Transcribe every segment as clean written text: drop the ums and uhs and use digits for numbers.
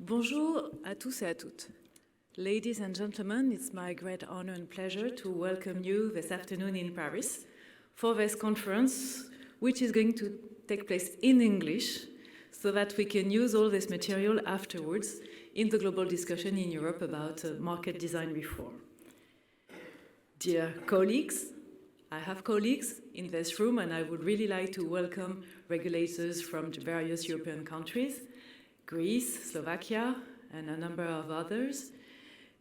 Bonjour à tous et à toutes. Ladies and gentlemen, it's my great honor and pleasure to welcome you this afternoon in Paris for this conference, which is going to take place in English, so that we can use all this material afterwards in the global discussion in Europe about market design reform. Dear colleagues, I have colleagues in this room, and I would really like to welcome regulators from the various European countries, Greece, Slovakia, and a number of others.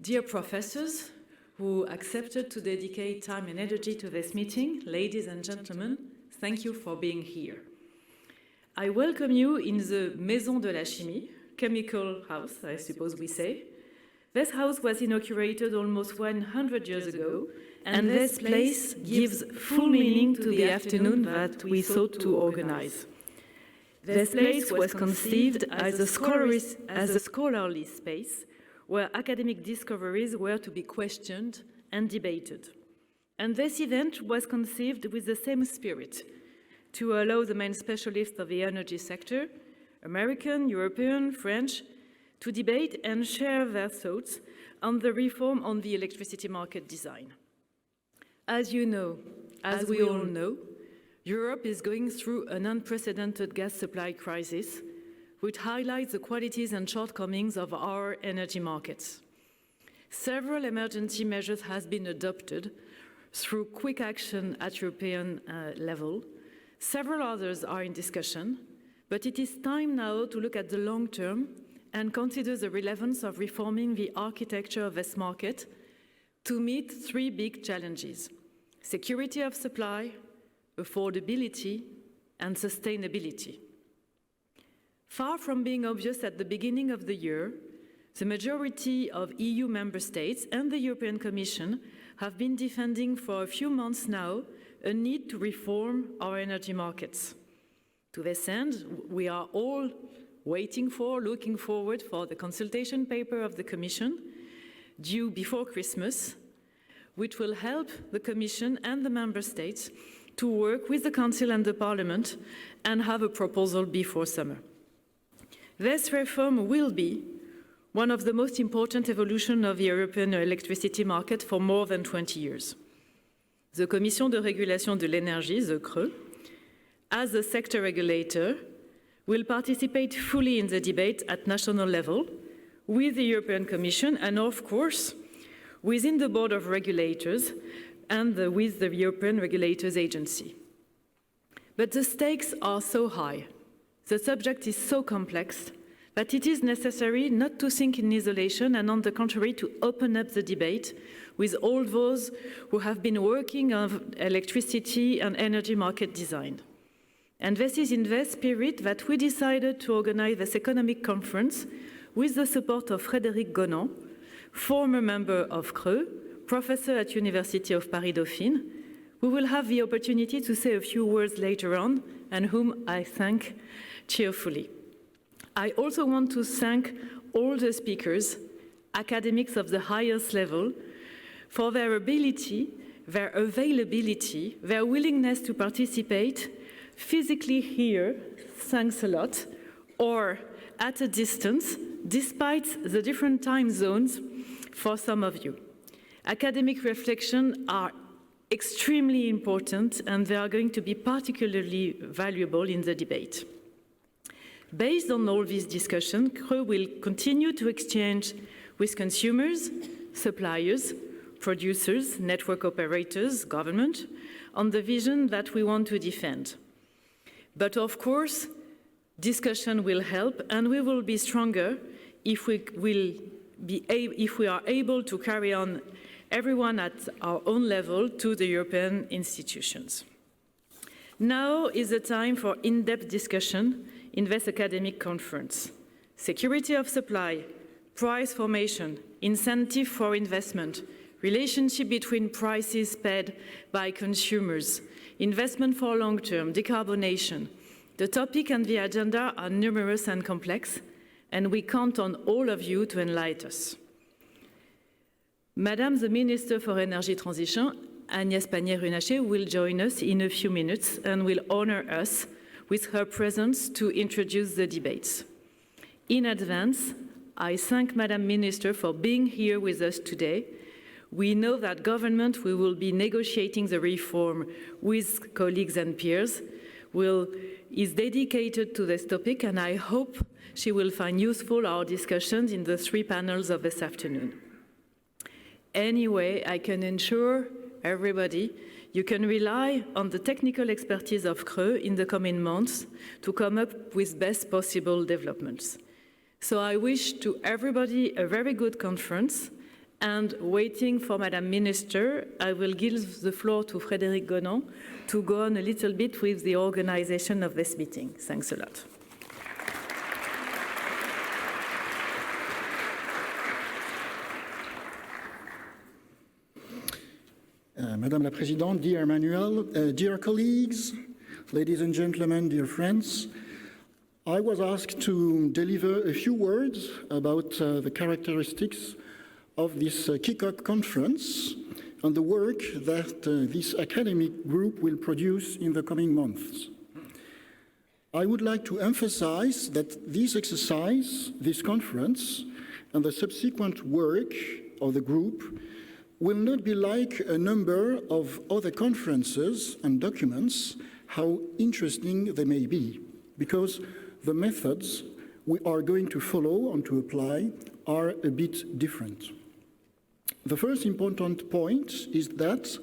Dear professors who accepted to dedicate time and energy to this meeting, ladies and gentlemen, thank you for being here. I welcome you in the Maison de la Chimie, chemical house, I suppose we say. This house was inaugurated almost 100 years ago, and this place gives full meaning to the afternoon that we sought to organize. This place was conceived as a scholarly space where academic discoveries were to be questioned and debated. And this event was conceived with the same spirit, to allow the main specialists of the energy sector, American, European, French, to debate and share their thoughts on the reform on the electricity market design. As you know, as we all know, Europe is going through an unprecedented gas supply crisis, which highlights the qualities and shortcomings of our energy markets. Several emergency measures have been adopted through quick action at European level. Several others are in discussion, but it is time now to look at the long term and consider the relevance of reforming the architecture of this market to meet three big challenges: security of supply, affordability, and sustainability. Far from being obvious at the beginning of the year, the majority of EU member states and the European Commission have been defending for a few months now a need to reform our energy markets. To this end, we are all looking forward for the consultation paper of the Commission, due before Christmas, which will help the Commission and the Member States to work with the Council and the Parliament and have a proposal before summer. This reform will be one of the most important evolutions of the European electricity market for more than 20 years. The Commission de Régulation de l'Énergie, the CRE, as a sector regulator, will participate fully in the debate at national level with the European Commission and, of course, within the Board of Regulators and with the European Regulators Agency. But the stakes are so high, the subject is so complex, that it is necessary not to think in isolation and, on the contrary, to open up the debate with all those who have been working on electricity and energy market design. And this is in this spirit that we decided to organize this economic conference with the support of Frédéric Gonand, former member of CRE, professor at University of Paris Dauphine, who will have the opportunity to say a few words later on, and whom I thank cheerfully. I also want to thank all the speakers, academics of the highest level, for their ability, their availability, their willingness to participate physically here, thanks a lot, or at a distance, despite the different time zones for some of you. Academic reflection are extremely important, and they are going to be particularly valuable in the debate. Based on all this discussion, CRE will continue to exchange with consumers, suppliers, producers, network operators, government, on the vision that we want to defend. But of course, discussion will help, and we will be stronger if we are able to carry on everyone at our own level to the European institutions. Now is the time for in-depth discussion in this academic conference. Security of supply, price formation, incentive for investment, relationship between prices paid by consumers, investment for long-term, decarbonation. The topic and the agenda are numerous and complex, and we count on all of you to enlighten us. Madame the Minister for Energy Transition, Agnès PANNIER-RUNACHER, will join us in a few minutes and will honor us with her presence to introduce the debates. In advance, I thank Madam Minister for being here with us today. We know that government we will be negotiating the reform with colleagues and peers is dedicated to this topic, and I hope she will find useful our discussions in the 3 panels of this afternoon. Anyway, I can assure everybody you can rely on the technical expertise of CRE in the coming months to come up with best possible developments. So I wish to everybody a very good conference, and waiting for Madam Minister, I will give the floor to Frédéric Gonand to go on a little bit with the organization of this meeting. Thanks a lot. Madame la Présidente, dear Emmanuelle, dear colleagues, ladies and gentlemen, dear friends, I was asked to deliver a few words about the characteristics of this kick-off conference and the work that this academic group will produce in the coming months. I would like to emphasize that this exercise, this conference, and the subsequent work of the group will not be like a number of other conferences and documents, how interesting they may be, because the methods we are going to follow and to apply are a bit different. The first important point is that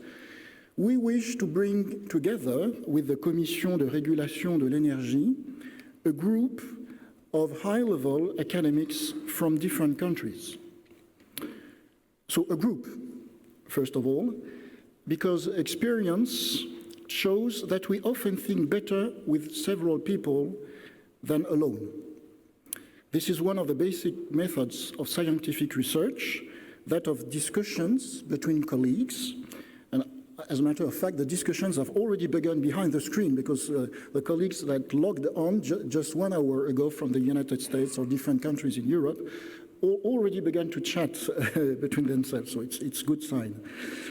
we wish to bring together with the Commission de Régulation de l'Energia a group of high-level academics from different countries. So a group, first of all, because experience shows that we often think better with several people than alone. This is one of the basic methods of scientific research, that of discussions between colleagues. And as a matter of fact, the discussions have already begun behind the screen because the colleagues that logged on just 1 hour ago from the United States or different countries in Europe already began to chat between themselves, so it's a good sign.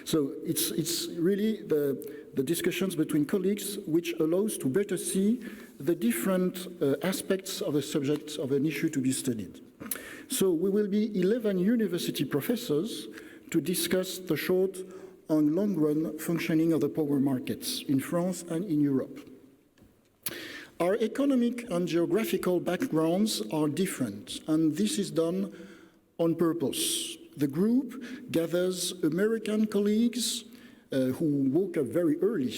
So it's really the discussions between colleagues which allows to better see the different aspects of the subject of an issue to be studied. So we will be 11 university professors to discuss the short and long-run functioning of the power markets in France and in Europe. Our economic and geographical backgrounds are different, and this is done on purpose. The group gathers American colleagues who woke up very early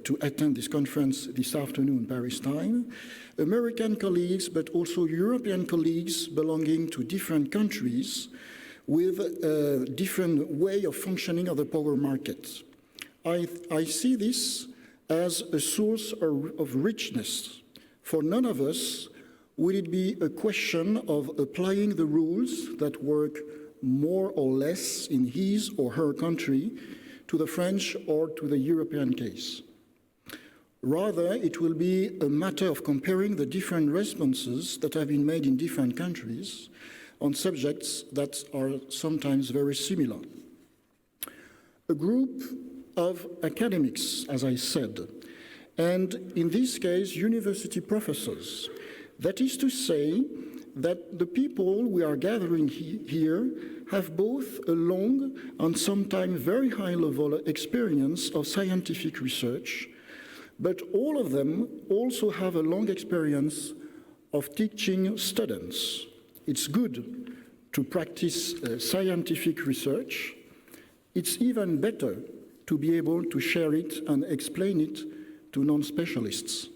to attend this conference this afternoon, Paris time. American colleagues, but also European colleagues belonging to different countries with a different way of functioning of the power market. I see this as a source of richness. For none of us will it be a question of applying the rules that work more or less in his or her country to the French or to the European case. Rather, it will be a matter of comparing the different responses that have been made in different countries on subjects that are sometimes very similar. A group of academics, as I said, and in this case, university professors. That is to say that the people we are gathering here have both a long and sometimes very high-level experience of scientific research, but all of them also have a long experience of teaching students. It's good to practice scientific research. It's even better to be able to share it and explain it to non-specialists.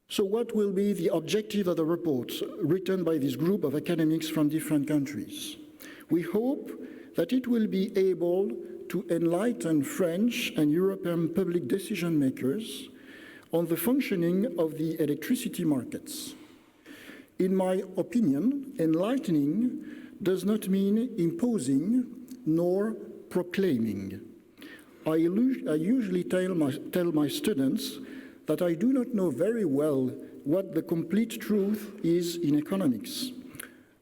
So what will be the objective of the report written by this group of academics from different countries? We hope that it will be able to enlighten French and European public decision makers on the functioning of the electricity markets. In my opinion, enlightening does not mean imposing nor proclaiming. I usually tell my students that I do not know very well what the complete truth is in economics,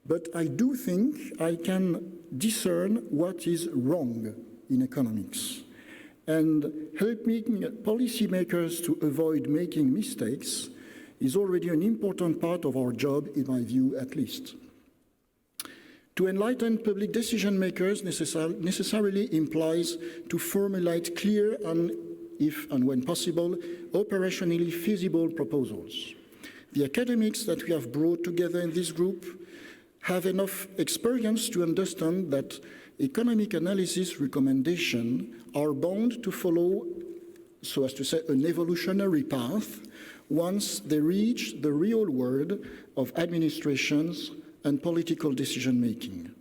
but I do think I can discern what is wrong in economics. And helping policymakers to avoid making mistakes is already an important part of our job, in my view at least. To enlighten public decision makers necessarily implies to formulate clear and, if and when possible, operationally feasible proposals. The academics that we have brought together in this group have enough experience to understand that economic analysis recommendations are bound to follow, so as to say, an evolutionary path once they reach the real world of administrations and political decision-making.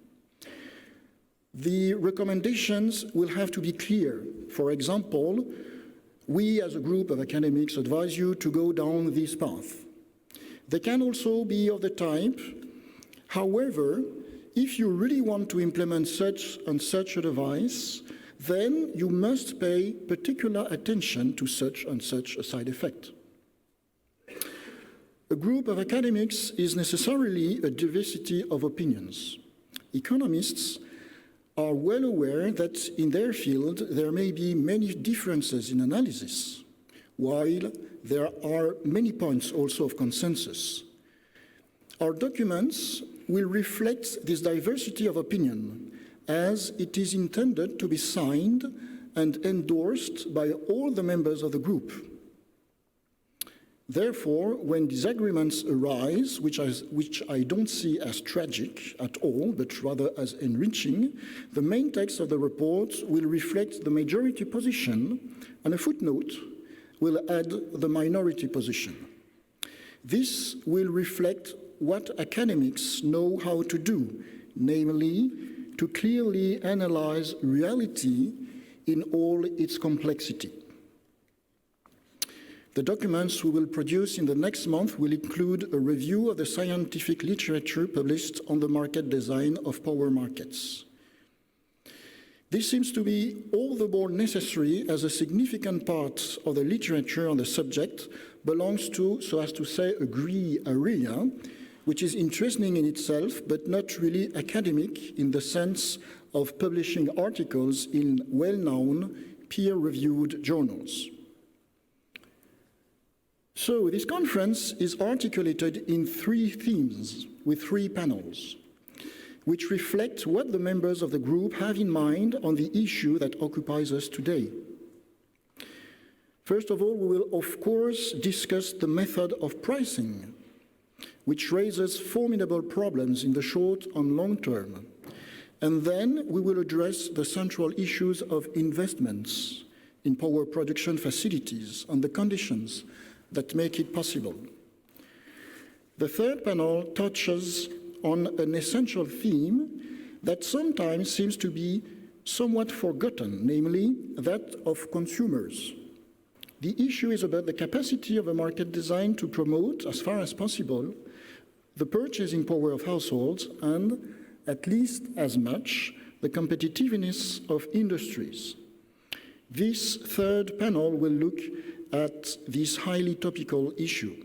The recommendations will have to be clear. For example, we as a group of academics advise you to go down this path. They can also be of the type, however, if you really want to implement such and such a device, then you must pay particular attention to such and such a side effect. A group of academics is necessarily a diversity of opinions. Economists are well aware that in their field there may be many differences in analysis, while there are many points also of consensus. Our documents will reflect this diversity of opinion, as it is intended to be signed and endorsed by all the members of the group. Therefore, when disagreements arise, which I don't see as tragic at all, but rather as enriching, the main text of the report will reflect the majority position, and a footnote will add the minority position. This will reflect what academics know how to do, namely, to clearly analyze reality in all its complexity. The documents we will produce in the next month will include a review of the scientific literature published on the market design of power markets. This seems to be all the more necessary as a significant part of the literature on the subject belongs to, so as to say, a gray area, which is interesting in itself, but not really academic in the sense of publishing articles in well-known, peer-reviewed journals. So this conference is articulated in 3 themes with 3 panels, which reflect what the members of the group have in mind on the issue that occupies us today. First of all, we will of course discuss the method of pricing, which raises formidable problems in the short and long term. And then we will address the central issues of investments in power production facilities and the conditions that make it possible. The third panel touches on an essential theme that sometimes seems to be somewhat forgotten, namely that of consumers. The issue is about the capacity of a market design to promote, as far as possible, the purchasing power of households and, at least as much, the competitiveness of industries. This third panel will look at this highly topical issue.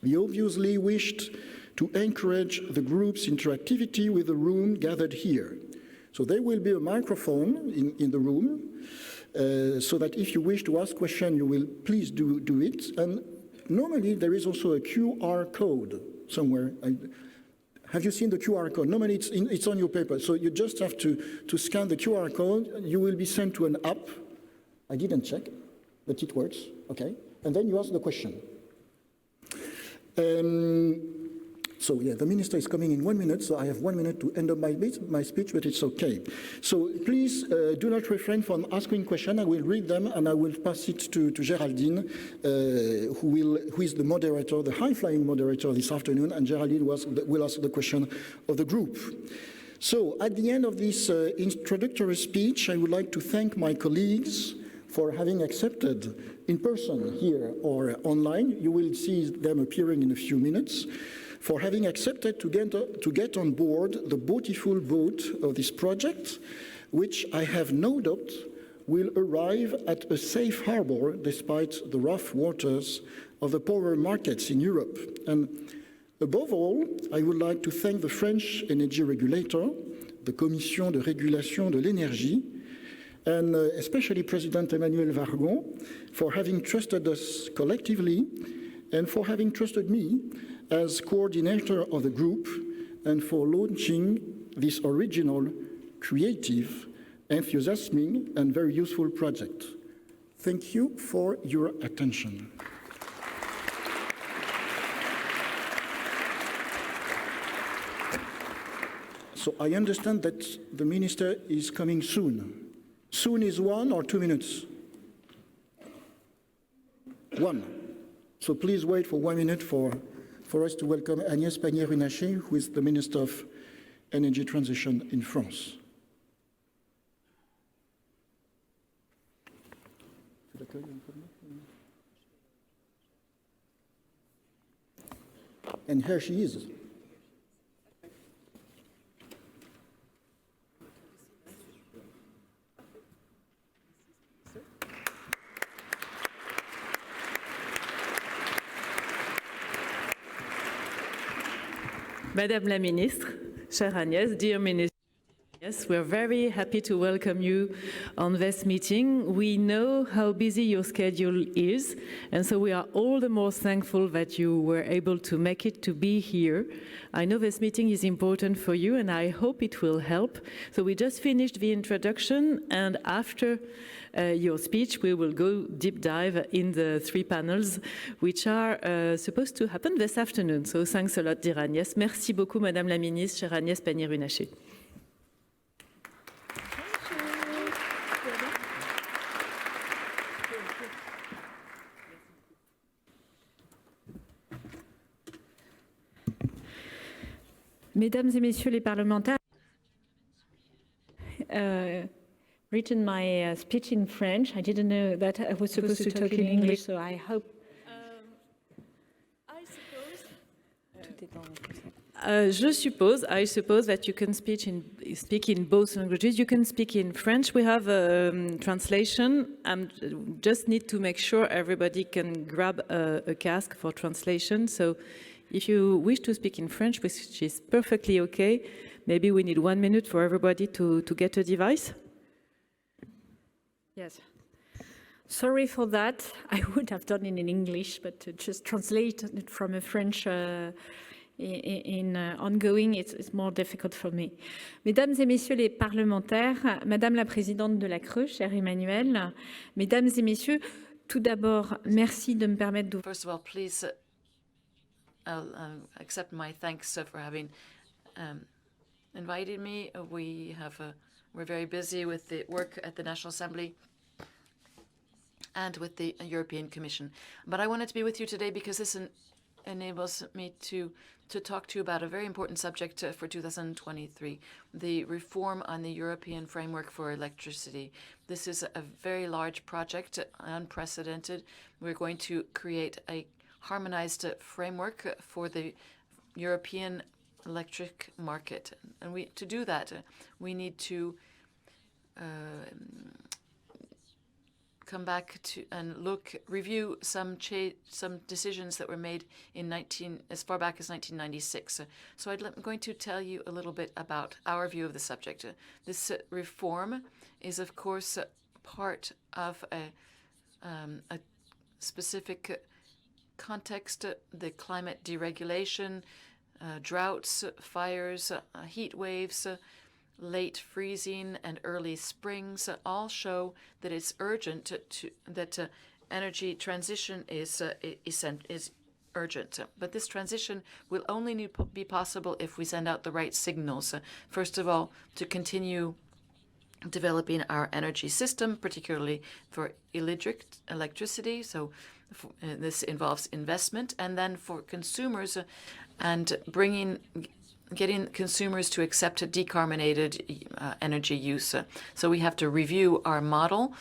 We obviously wished to encourage the group's interactivity with the room gathered here. So there will be a microphone in the room, so that if you wish to ask a question, you will please do it. And normally there is also a QR code somewhere. Have you seen the QR code? Normally it's on your paper, so you just have to scan the QR code. You will be sent to an app. I didn't check, but it works, okay? And then you ask the question. So yeah, the minister is coming in 1 minute, so I have 1 minute to end up my speech, but it's okay. So please do not refrain from asking questions. I will read them and I will pass it to Geraldine, who is the moderator, the high-flying moderator this afternoon, and Geraldine will ask the question of the group. So at the end of this introductory speech, I would like to thank my colleagues for having accepted in person here or online. You will see them appearing in a few minutes. For having accepted to get on board the beautiful boat of this project, which I have no doubt will arrive at a safe harbor despite the rough waters of the power markets in Europe. And above all, I would like to thank the French energy regulator, the Commission de Régulation de l'Energia, and especially President Emmanuelle WARGON, for having trusted us collectively and for having trusted me as coordinator of the group and for launching this original, creative, enthusiasming, and very useful project. Thank you for your attention. So I understand that the minister is coming soon. Soon is 1 or 2 minutes? 1. So please wait for 1 minute for us to welcome Agnès PANNIER-RUNACHER, who is the Minister of Energy Transition in France. And here she is. Madame la Ministre, chère Agnès, dear Minister, yes, we're very happy to welcome you on this meeting. We know how busy your schedule is, and so we are all the more thankful that you were able to make it to be here. I know this meeting is important for you, and I hope it will help. So we just finished the introduction, and after your speech, we will go deep dive in the 3 panels, which are supposed to happen this afternoon. So thanks a lot, dear Agnès. Merci beaucoup, Madame la Ministre, chère Agnès PANNIER-RUNACHER. Mesdames et Messieurs les parlementaires, written my speech in French. I didn't know that I was supposed to talk in English, so I hope. I suppose that you can speak in both languages. You can speak in French. We have a translation. Just need to make sure everybody can grab a cask for translation. So if you wish to speak in French, which is perfectly okay, maybe we need 1 minute for everybody to get a device. Yes. Sorry for that. I would have done it in English, but to just translate it from a French ongoing, it's more difficult for me. Mesdames et Messieurs les parlementaires, Madame la Présidente de la CRE, chère Emmanuelle, Mesdames et Messieurs, tout d'abord, merci de me permettre de... First of all, please accept my thanks for having invited me. We're very busy with the work at the National Assembly and with the European Commission. But I wanted to be with you today because this enables me to talk to you about a very important subject for 2023, the reform on the European framework for electricity. This is a very large project, unprecedented. We're going to create a harmonized framework for the European electric market. And to do that, we need to come back to and review some decisions that were made as far back as 1996. So I'm going to tell you a little bit about our view of the subject. This reform is, of course, part of a specific context, the climate deregulation, droughts, fires, heat waves, late freezing and early springs all show that it's urgent that energy transition is urgent. But this transition will only be possible if we send out the right signals. First of all, to continue developing our energy system, particularly for electricity. So this involves investment, and then for consumers and getting consumers to accept a decarbonated energy use. So we have to review our model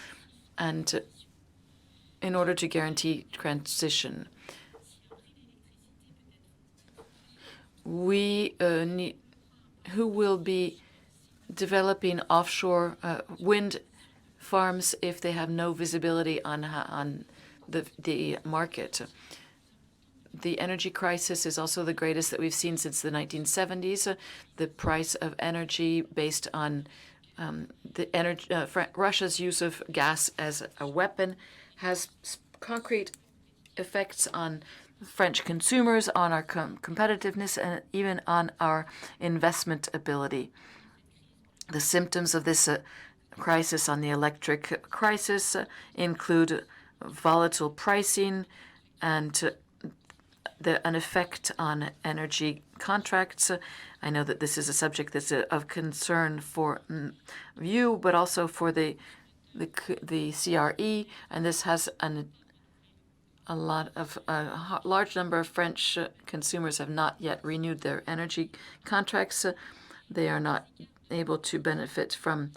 and in order to guarantee transition. We who will be developing offshore wind farms if they have no visibility on the market. The energy crisis is also the greatest that we've seen since the 1970s. The price of energy based on Russia's use of gas as a weapon has concrete effects on French consumers, on our competitiveness, and even on our investment ability. The symptoms of this crisis on the electric crisis include volatile pricing and an effect on energy contracts. I know that this is a subject that's of concern for you, but also for the CRE, and this has a large number of French consumers have not yet renewed their energy contracts. They are not able to benefit from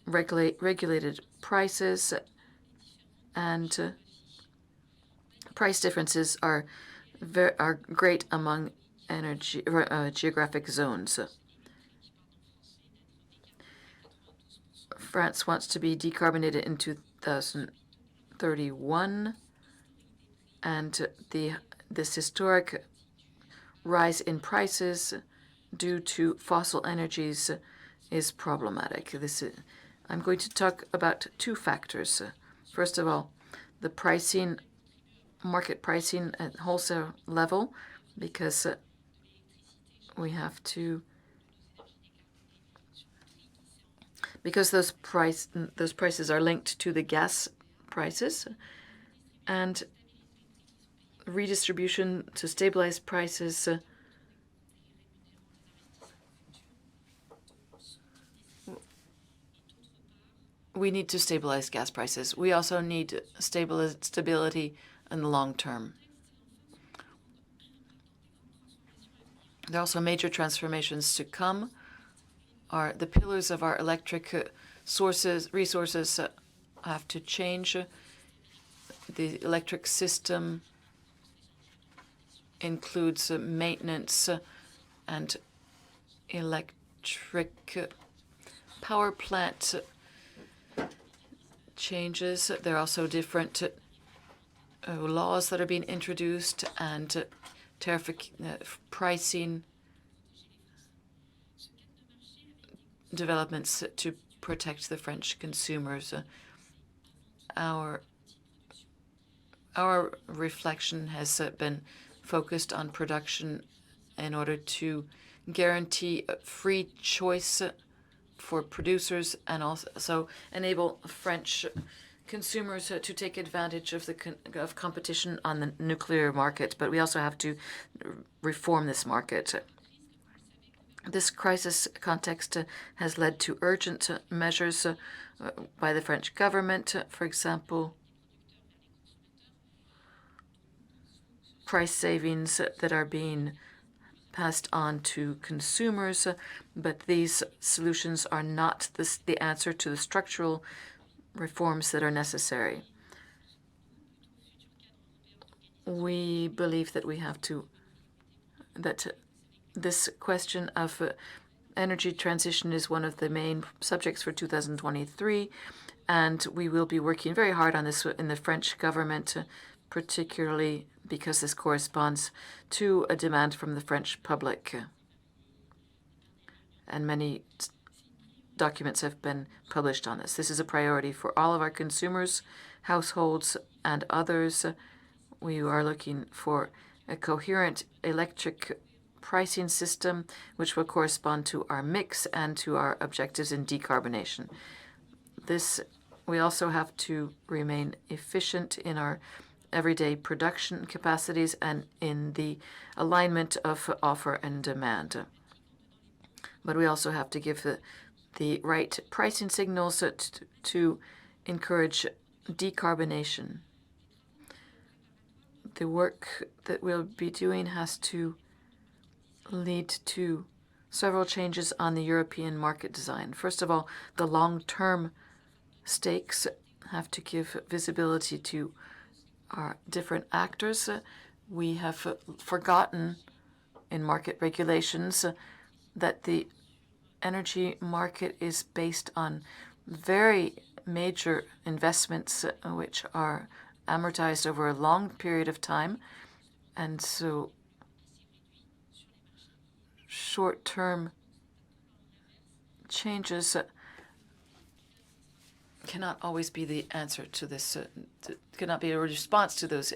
regulated prices, and price differences are great among geographic zones. France wants to be decarbonated in 2031, and this historic rise in prices due to fossil energies is problematic. I'm going to talk about two factors. First of all, the market pricing at wholesale level, because those prices are linked to the gas prices, and redistribution to stabilize prices we need to stabilize gas prices. We also need stability in the long term. There are also major transformations to come. The pillars of our electric resources have to change. The electric system includes maintenance and electric power plant changes. There are also different laws that are being introduced and pricing developments to protect the French consumers. Our reflection has been focused on production in order to guarantee free choice for producers and also enable French consumers to take advantage of competition on the nuclear market. But we also have to reform this market. This crisis context has led to urgent measures by the French government. For example, price savings that are being passed on to consumers, but these solutions are not the answer to the structural reforms that are necessary. We believe that this question of energy transition is one of the main subjects for 2023, and we will be working very hard on this in the French government, particularly because this corresponds to a demand from the French public. And many documents have been published on this. This is a priority for all of our consumers, households, and others. We are looking for a coherent electric pricing system which will correspond to our mix and to our objectives in decarbonation. We also have to remain efficient in our everyday production capacities and in the alignment of offer and demand. But we also have to give the right pricing signals to encourage decarbonation. The work that we'll be doing has to lead to several changes on the European market design. First of all, the long-term stakes have to give visibility to our different actors. We have forgotten in market regulations that the energy market is based on very major investments which are amortized over a long period of time, and so short-term changes cannot always be the answer to this, cannot be a response to those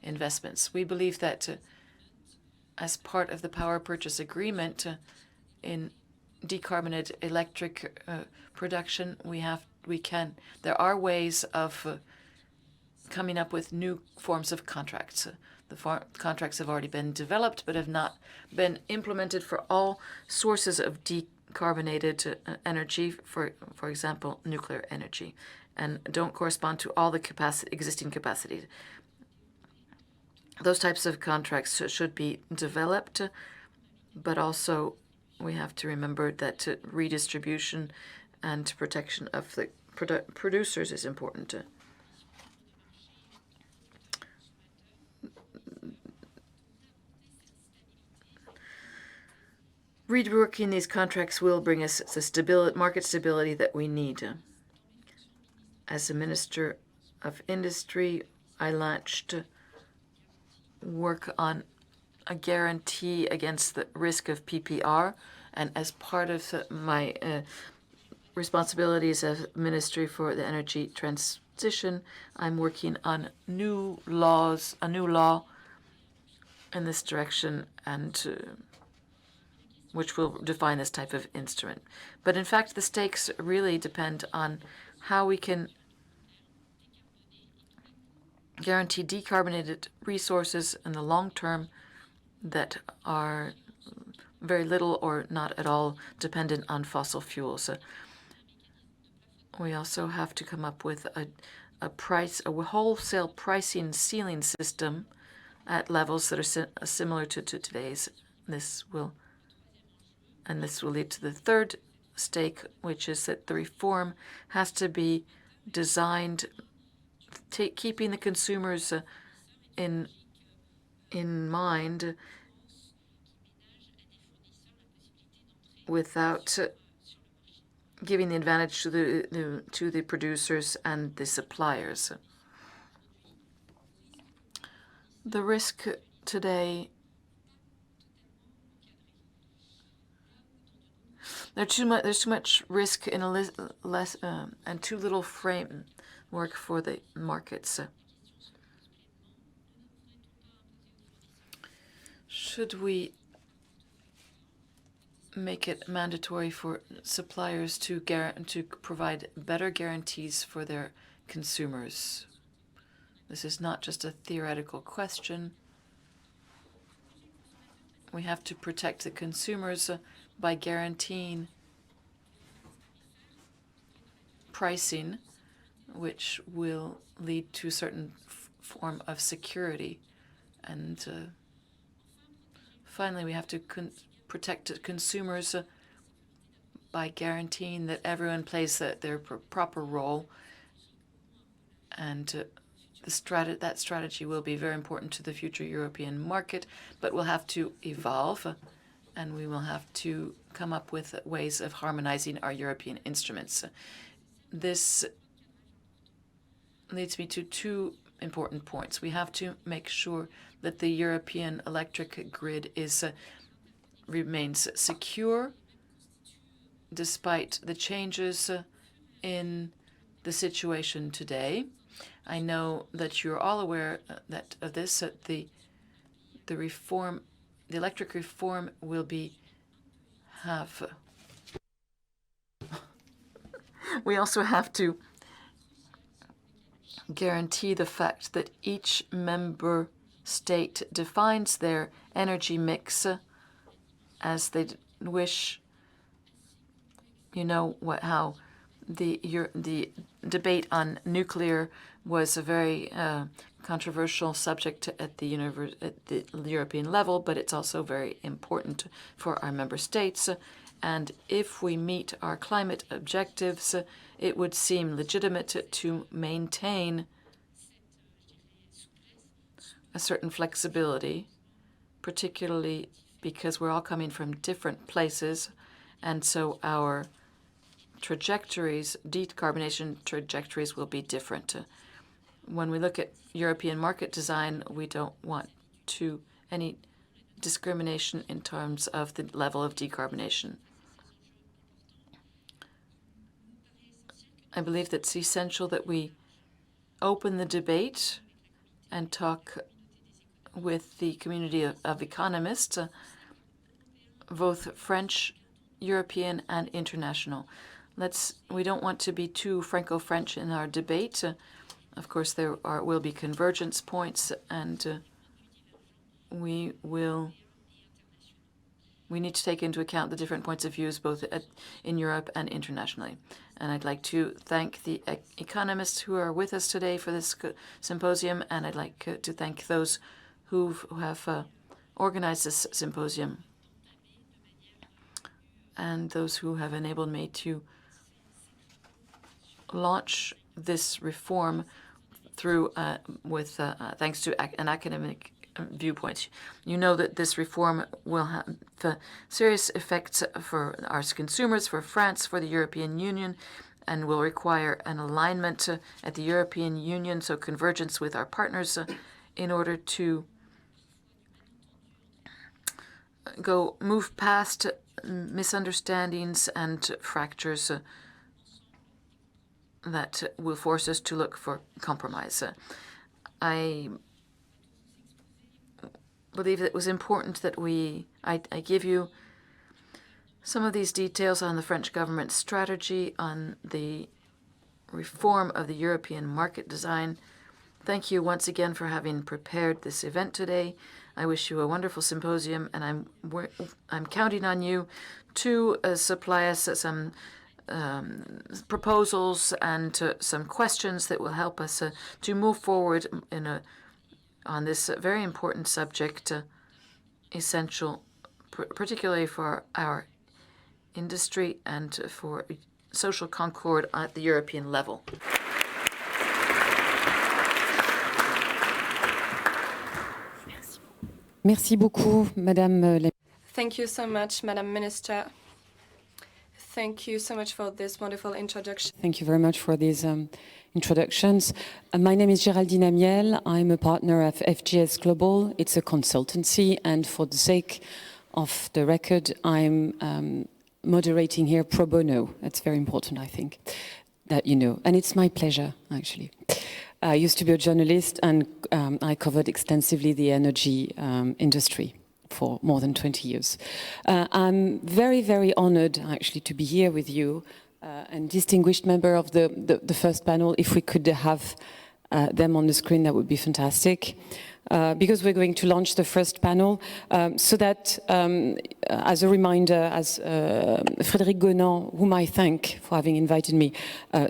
investments. We believe that as part of the power purchase agreement in decarbonated electric production, there are ways of coming up with new forms of contracts. The contracts have already been developed but have not been implemented for all sources of decarbonated energy, for example, nuclear energy, and don't correspond to all the existing capacities. Those types of contracts should be developed, but also we have to remember that redistribution and protection of the producers is important. Reworking these contracts will bring us the market stability that we need. As a Minister of Industry, I launched work on a guarantee against the risk of PPR, and as part of my responsibilities as Ministry for the Energy Transition, I'm working on a new law in this direction, and which will define this type of instrument. But in fact, the stakes really depend on how we can guarantee decarbonated resources in the long term that are very little or not at all dependent on fossil fuels. We also have to come up with a wholesale pricing ceiling system at levels that are similar to today's. This will lead to the third stake, which is that the reform has to be designed keeping the consumers in mind without giving the advantage to the producers and the suppliers. The risk today, there's too much risk in less and too little framework for the markets. Should we make it mandatory for suppliers to provide better guarantees for their consumers? This is not just a theoretical question. We have to protect the consumers by guaranteeing pricing, which will lead to a certain form of security. And finally, we have to protect consumers by guaranteeing that everyone plays their proper role. And that strategy will be very important to the future European market, but will have to evolve, and we will have to come up with ways of harmonizing our European instruments. This leads me to two important points. We have to make sure that the European electric grid remains secure despite the changes in the situation today. I know that you're all aware that the electric reform will have. We also have to guarantee the fact that each member state defines their energy mix as they wish. You know how the debate on nuclear was a very controversial subject at the European level, but it's also very important for our member states. And if we meet our climate objectives, it would seem legitimate to maintain a certain flexibility, particularly because we're all coming from different places, and so our decarbonation trajectories will be different. When we look at European market design, we don't want any discrimination in terms of the level of decarbonation. I believe that it's essential that we open the debate and talk with the community of economists, both French, European, and international. We don't want to be too Franco-French in our debate. Of course, there will be convergence points, and we need to take into account the different points of views both in Europe and internationally. And I'd like to thank the economists who are with us today for this symposium, and I'd like to thank those who have organized this symposium and those who have enabled me to launch this reform through thanks to an academic viewpoint. You know that this reform will have serious effects for our consumers, for France, for the European Union, and will require an alignment at the European Union, so convergence with our partners in order to move past misunderstandings and fractures that will force us to look for compromise. I believe it was important that I give you some of these details on the French government's strategy on the reform of the European market design. Thank you once again for having prepared this event today. I wish you a wonderful symposium, and I'm counting on you to supply us some proposals and some questions that will help us to move forward on this very important subject, essential, particularly for our industry and for social concord at the European level. Merci beaucoup, Madame la... Thank you so much, Madam Minister. Thank you so much for this wonderful introduction. Thank you very much for these introductions. My name is Géraldine Amiel. I'm a partner of FGS Global. It's a consultancy, and for the sake of the record, I'm moderating here pro bono. That's very important, I think, that you know. And it's my pleasure, actually. I used to be a journalist, and I covered extensively the energy industry for more than 20 years. I'm very, very honored, actually, to be here with you, and distinguished member of the first panel. If we could have them on the screen, that would be fantastic. Because we're going to launch the first panel, so that, as a reminder, as Frédéric Gonand, whom I thank for having invited me,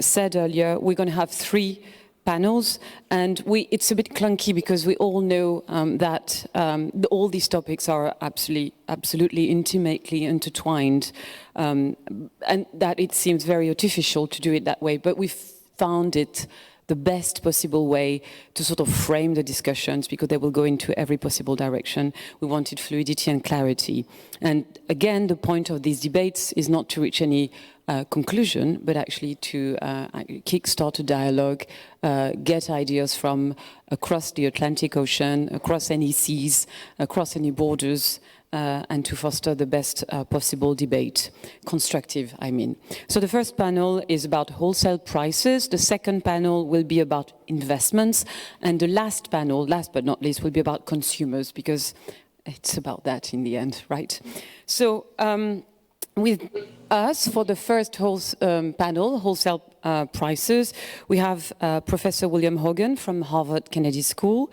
said earlier, we're going to have 3 panels, and it's a bit clunky because we all know that all these topics are absolutely intimately intertwined, and that it seems very artificial to do it that way, but we found it the best possible way to sort of frame the discussions, because they will go into every possible direction. We wanted fluidity and clarity. And again, the point of these debates is not to reach any conclusion, but actually to kickstart a dialogue, get ideas from across the Atlantic Ocean, across any seas, across any borders, and to foster the best possible debate, constructive, I mean. So the first panel is about wholesale prices, the second panel will be about investments, and the last panel, last but not least, will be about consumers, because it's about that in the end, right? So with us for the first panel, wholesale prices, we have Professor William Hogan from Harvard Kennedy School.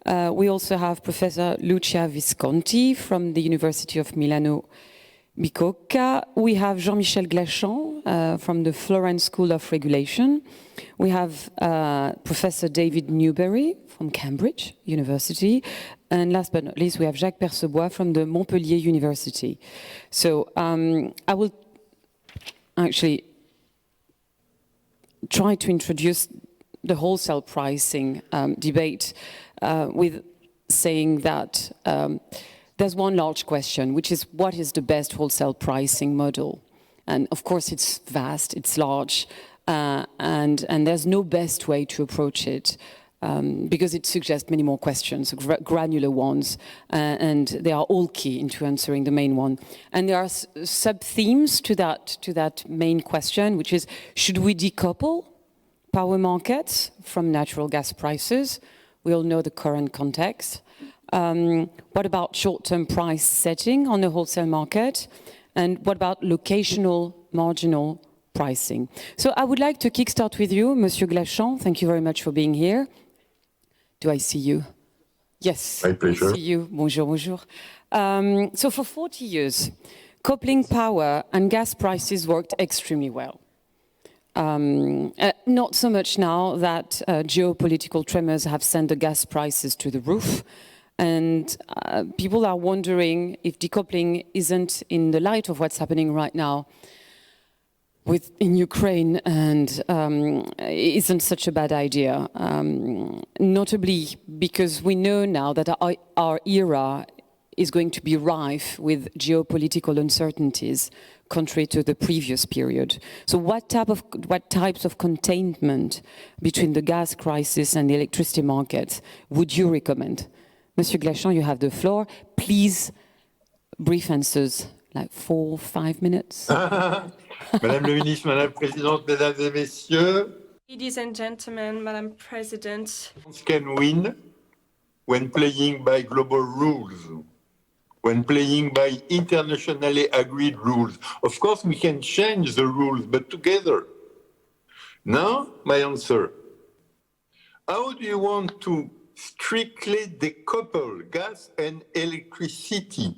We also have Professor Lucia Visconti from the University of Milano Bicocca. We have Jean-Michel Glachant from the Florence School of Regulation. We have Professor David Newbery from Cambridge University. And last but not least, we have Jacques Percebois from the Montpellier University. So I will actually try to introduce the wholesale pricing debate with saying that there's one large question, which is what is the best wholesale pricing model? And of course, it's vast, it's large, and there's no best way to approach it. Because it suggests many more questions, granular ones, and they are all key into answering the main one. And there are sub-themes to that main question, which is, should we decouple power market from natural gas prices. We all know the current context. What about short-term price setting on the wholesale market? And what about locational marginal pricing? So I would like to kickstart with you, Monsieur Glachant. Thank you very much for being here. Do I see you? Yes. My pleasure. I see you. Bonjour, bonjour. So for 40 years, coupling power and gas prices worked extremely well. Not so much now that geopolitical tremors have sent the gas prices to the roof. And people are wondering if decoupling isn't, in the light of what's happening right now in Ukraine, and isn't such a bad idea. Notably because we know now that our era is going to be rife with geopolitical uncertainties, contrary to the previous period. So what types of containment between the gas crisis and the electricity market would you recommend? Monsieur Glachant, you have the floor. Please, brief answers, like 4 or 5 minutes. Madame la Ministre, Madame la Présidente, Mesdames et Messieurs, Ladies and gentlemen, Madam President, can win when playing by global rules, when playing by internationally agreed rules. Of course, we can change the rules, but together. Now, my answer. How do you want to strictly decouple gas and electricity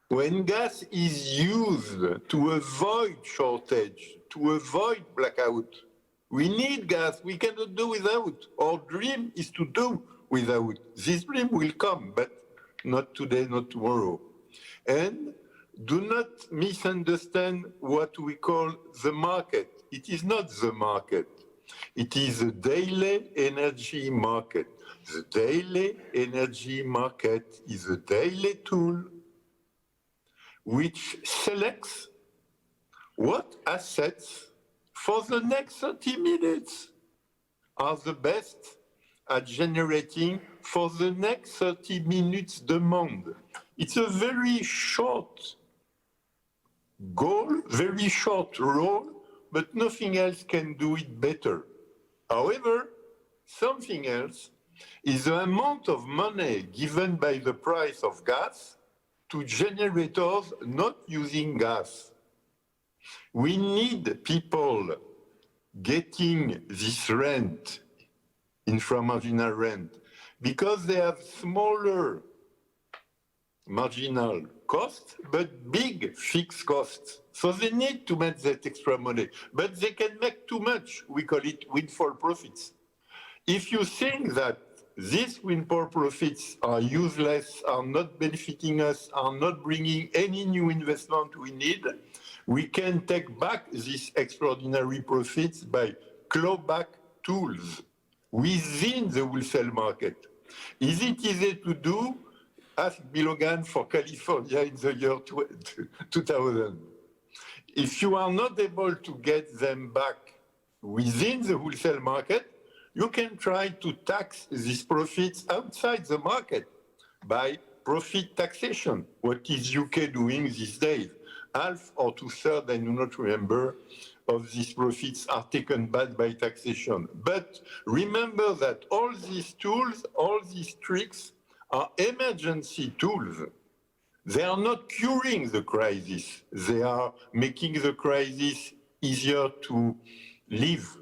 when gas is used to avoid shortage, to avoid blackout? We need gas, we cannot do without. Our dream is to do without. This dream will come, but not today, not tomorrow. And do not misunderstand what we call the market. It is not the market. It is a daily energy market. The daily energy market is a daily tool which selects what assets for the next 30 minutes are the best at generating for the next 30 minutes demand. It's a very short goal, very short role, but nothing else can do it better. However, something else is the amount of money given by the price of gas to generators not using gas. We need people getting this rent, inframarginal rent, because they have smaller marginal costs, but big fixed costs. So they need to make that extra money, but they can make too much. We call it windfall profits. If you think that these windfall profits are useless, are not benefiting us, are not bringing any new investment we need, we can take back these extraordinary profits by clawback tools within the wholesale market. Is it easy to do? Ask Hogan for California in the year 2000. If you are not able to get them back within the wholesale market, you can try to tax these profits outside the market by profit taxation. What is UK doing these days? Half or 2/3, I do not remember, of these profits are taken back by taxation. But remember that all these tools, all these tricks are emergency tools. They are not curing the crisis. They are making the crisis easier to live.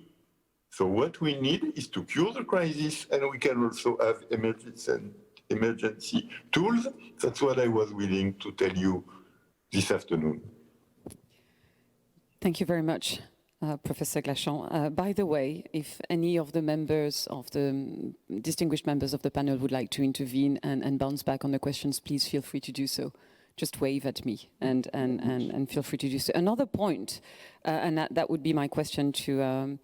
So what we need is to cure the crisis, and we can also have emergency tools. That's what I was willing to tell you this afternoon. Thank you very much, Professor Glachant. By the way, if any of the members of the distinguished members of the panel would like to intervene and bounce back on the questions, please feel free to do so. Just wave at me and feel free to do so. Another point, and that would be my question to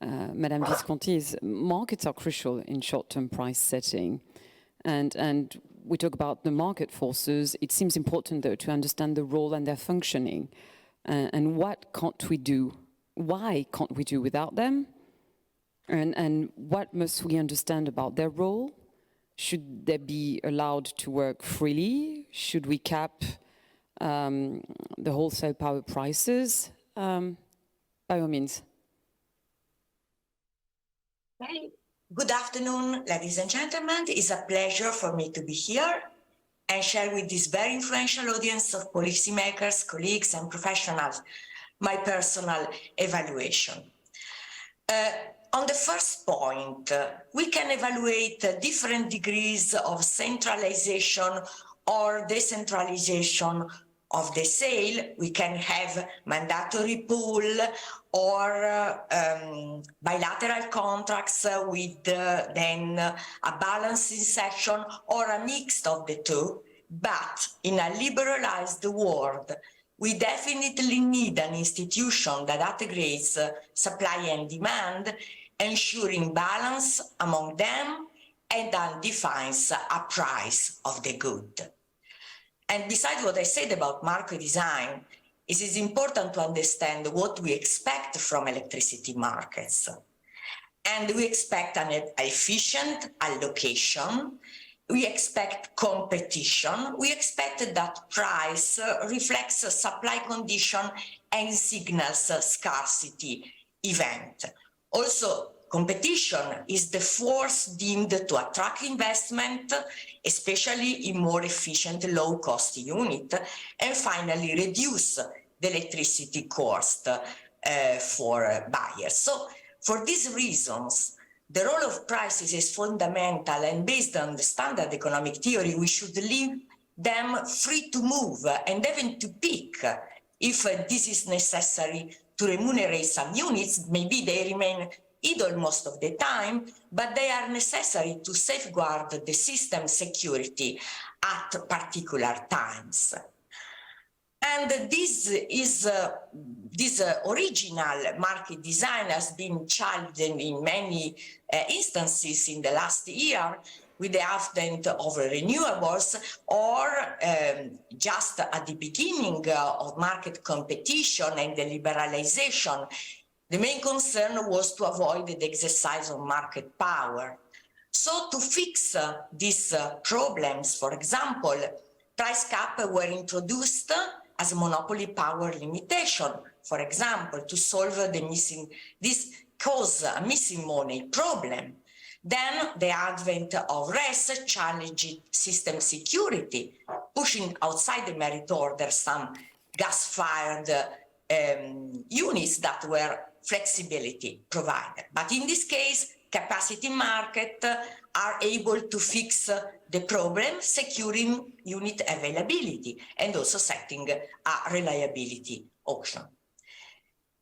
Madame Visconti, is markets are crucial in short-term price setting. And we talk about the market forces. It seems important, though, to understand the role and their functioning. And what can't we do? Why can't we do without them? And what must we understand about their role? Should they be allowed to work freely? Should we cap the wholesale power prices? By all means. Okay. Good afternoon, ladies and gentlemen. It's a pleasure for me to be here and share with this very influential audience of policymakers, colleagues, and professionals my personal evaluation. On the first point, we can evaluate different degrees of centralization or decentralization of the sale. We can have mandatory pool or bilateral contracts with then a balancing section or a mix of the two. But in a liberalized world, we definitely need an institution that integrates supply and demand, ensuring balance among them, and then defines a price of the good. And besides what I said about market design, it is important to understand what we expect from electricity markets. And we expect an efficient allocation. We expect competition. We expect that price reflects a supply condition and signals a scarcity event. Also, competition is the force deemed to attract investment, especially in more efficient low-cost unit, and finally reduce the electricity cost for buyers. So, for these reasons, the role of prices is fundamental, and based on the standard economic theory, we should leave them free to move and even to pick if this is necessary to remunerate some units. Maybe they remain idle most of the time, but they are necessary to safeguard the system security at particular times. And this original market design has been challenged in many instances in the last year with the advent of renewables or just at the beginning of market competition and the liberalization. The main concern was to avoid the exercise of market power. So to fix these problems, for example, price caps were introduced as a monopoly power limitation, for example, to solve this cause a missing money problem. Then the advent of RES challenged system security, pushing outside the merit order some gas-fired units that were flexibility provided. But in this case, capacity market are able to fix the problem, securing unit availability and also setting a reliability auction.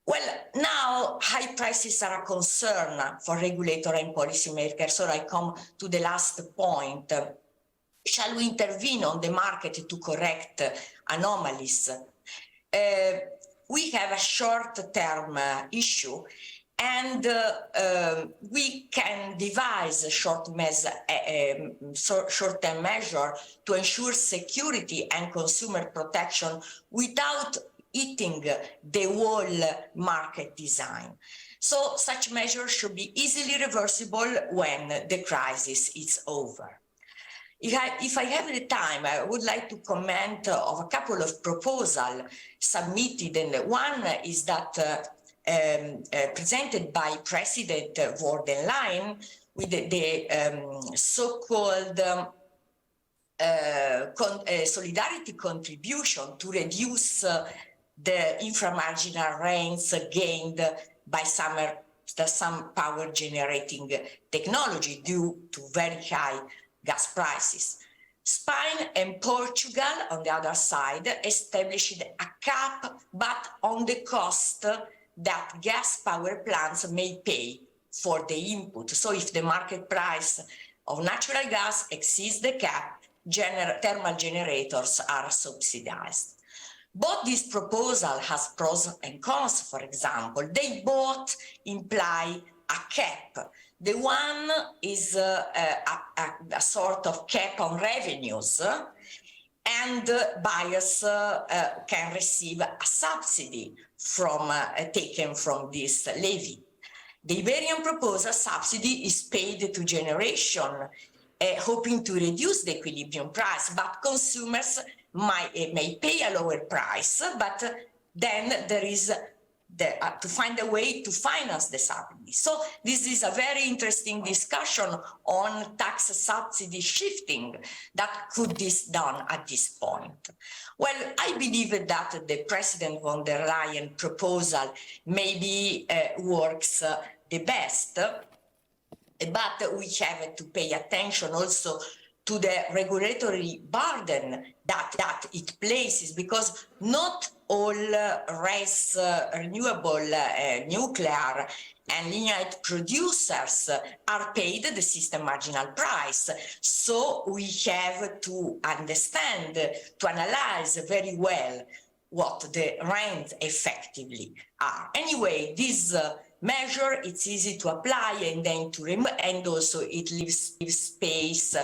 Well, now high prices are a concern for regulator and policymakers, so I come to the last point. Shall we intervene on the market to correct anomalies? We have a short-term issue, and we can devise a short-term measure to ensure security and consumer protection without eating the whole market design. So such measures should be easily reversible when the crisis is over. If I have the time, I would like to comment on a couple of proposals submitted, and one is that presented by President von der Leyen with the so-called solidarity contribution to reduce the inframarginal rents gained by some power generating technology due to very high gas prices. Spain and Portugal, on the other side, established a cap, but on the cost that gas power plants may pay for the input. So if the market price of natural gas exceeds the cap, thermal generators are subsidized. Both these proposals has pros and cons, for example. They both imply a cap. The one is a sort of cap on revenues, and buyers can receive a subsidy taken from this levy. The Iberian proposal subsidy is paid to generation, hoping to reduce the equilibrium price, but consumers may pay a lower price, but then there is to find a way to finance the subsidy. So this is a very interesting discussion on tax subsidy shifting that could be done at this point. Well, I believe that the President von der Leyen proposal maybe works the best, but we have to pay attention also to the regulatory burden that it places, because not all renewable nuclear and lignite producers are paid the system marginal price. So we have to understand, to analyze very well what the rents effectively are. Anyway, this measure, it's easy to apply and then to and also it leaves space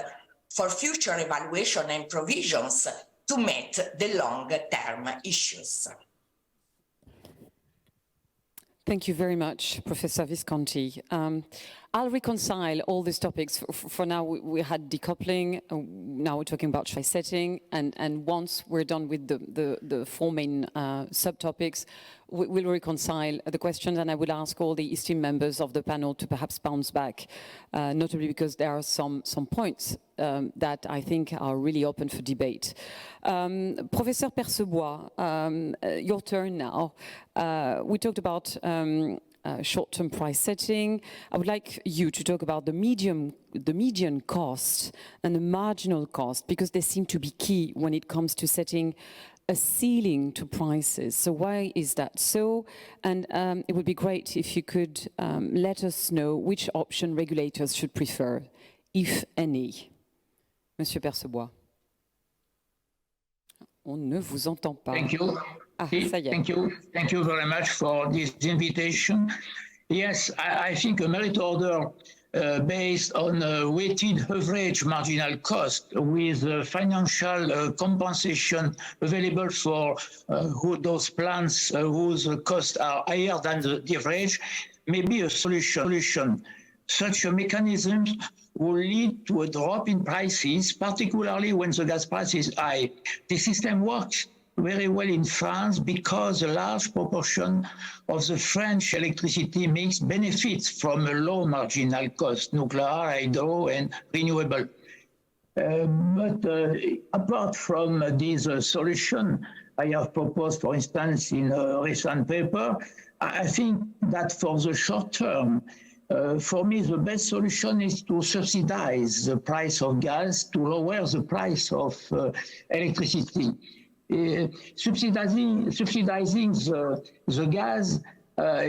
for future evaluation and provisions to meet the long-term issues. Thank you very much, Professor Visconti. I'll reconcile all these topics. For now, we had decoupling. Now we're talking about choice setting. And once we're done with the four main subtopics, we'll reconcile the questions. And I will ask all the esteemed members of the panel to perhaps bounce back, notably because there are some points that I think are really open for debate. Professor Percebois, your turn now. We talked about short-term price setting. I would like you to talk about the median cost and the marginal cost, because they seem to be key when it comes to setting a ceiling to prices. So why is that so? And it would be great if you could let us know which option regulators should prefer, if any. Monsieur Percebois. On ne vous entend pas. Thank you. Ah, ça y est. Thank you very much for this invitation. Yes, I think a merit order based on a weighted average marginal cost with financial compensation available for those plants whose costs are higher than the average may be a solution. Such a mechanism will lead to a drop in prices, particularly when the gas price is high. The system works very well in France because a large proportion of the French electricity mix benefits from a low marginal cost, nuclear, hydro, and renewable. But apart from this solution I have proposed, for instance, in a recent paper, I think that for the short term, for me, the best solution is to subsidize the price of gas to lower the price of electricity. Subsidizing the gas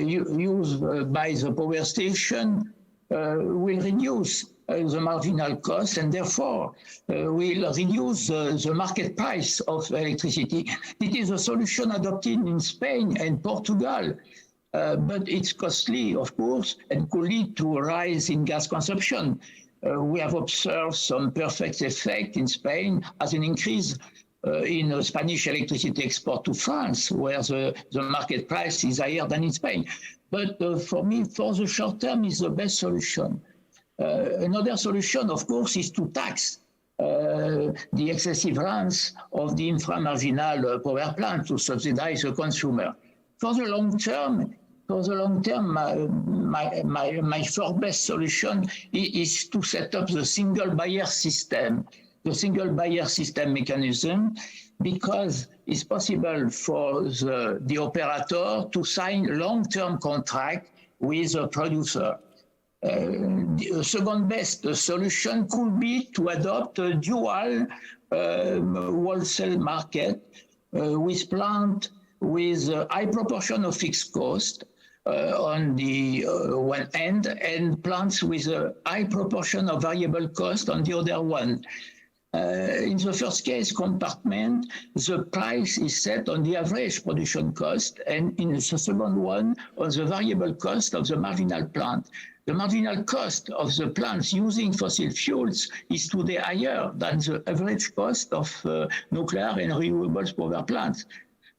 used by the power station will reduce the marginal cost and therefore will reduce the market price of electricity. It is a solution adopted in Spain and Portugal, but it's costly, of course, and could lead to a rise in gas consumption. We have observed some perfect effect in Spain as an increase in Spanish electricity export to France, where the market price is higher than in Spain. But for me, for the short term, is the best solution. Another solution, of course, is to tax the excessive runs of the inframarginal power plant to subsidize the consumer. For the long term, my fourth best solution is to set up the single buyer system. The single buyer system mechanism, because it's possible for the operator to sign long-term contract with a producer. The second best solution could be to adopt a dual wholesale market with plant with a high proportion of fixed cost on the one end and plants with a high proportion of variable cost on the other one. In the first case compartment, the price is set on the average production cost, and in the second one, on the variable cost of the marginal plant. The marginal cost of the plants using fossil fuels is today higher than the average cost of nuclear and renewables power plants.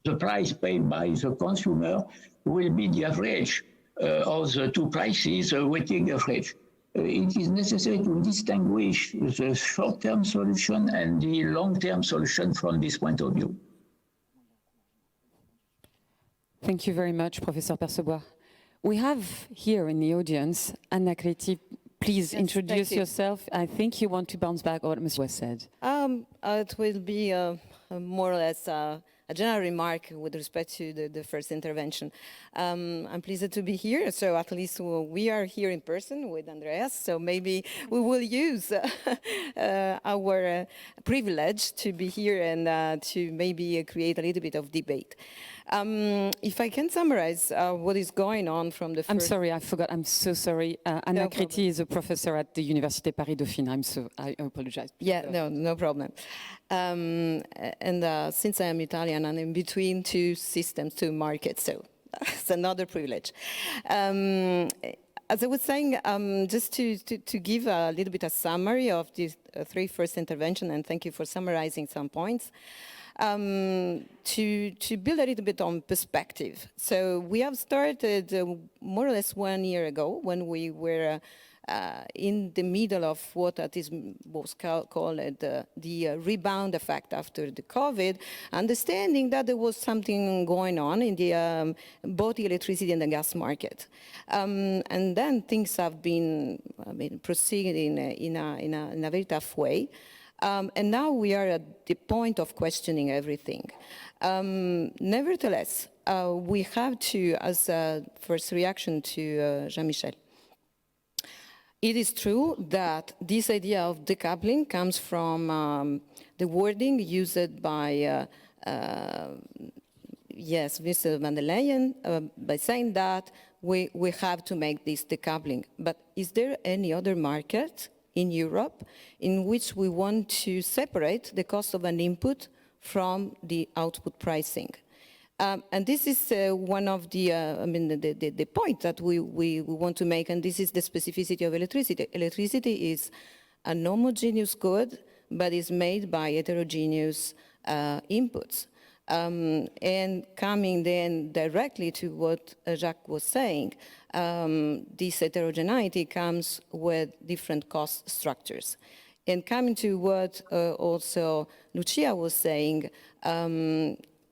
The price paid by the consumer will be the average of the two prices, a weighted average. It is necessary to distinguish the short-term solution and the long-term solution from this point of view. Thank you very much, Professor Percebois. We have here in the audience Anna Creti. Please introduce yourself. I think you want to bounce back on what Ms. West said. It will be more or less a general remark with respect to the first intervention. I'm pleased to be here, so at least we are here in person with Andreas, so maybe we will use our privilege to be here and to maybe create a little bit of debate. If I can summarize what is going on from the first... I'm sorry, I forgot. I'm so sorry. Anna Creti is a professor at the Université Paris-Dauphine. I apologize. Yeah, no problem. Since I am Italian, I'm in between two systems, two markets, so that's another privilege. As I was saying, just to give a little bit of summary of these three first interventions, and thank you for summarizing some points. To build a little bit on perspective. So we have started more or less 1 year ago when we were in the middle of what was called the rebound effect after the COVID, understanding that there was something going on in the both the electricity and the gas market. And then things have been proceeding in a very tough way. And now we are at the point of questioning everything. Nevertheless, we have to, as a first reaction to Jean-Michel, it is true that this idea of decoupling comes from the wording used by, Mr. van der Leyen, by saying that we have to make this decoupling. But is there any other market in Europe in which we want to separate the cost of an input from the output pricing? And this is one of the point that we want to make, and this is the specificity of electricity. Electricity is an homogeneous good, but is made by heterogeneous inputs. And coming then directly to what Jacques was saying, this heterogeneity comes with different cost structures. And coming to what also Lucia was saying,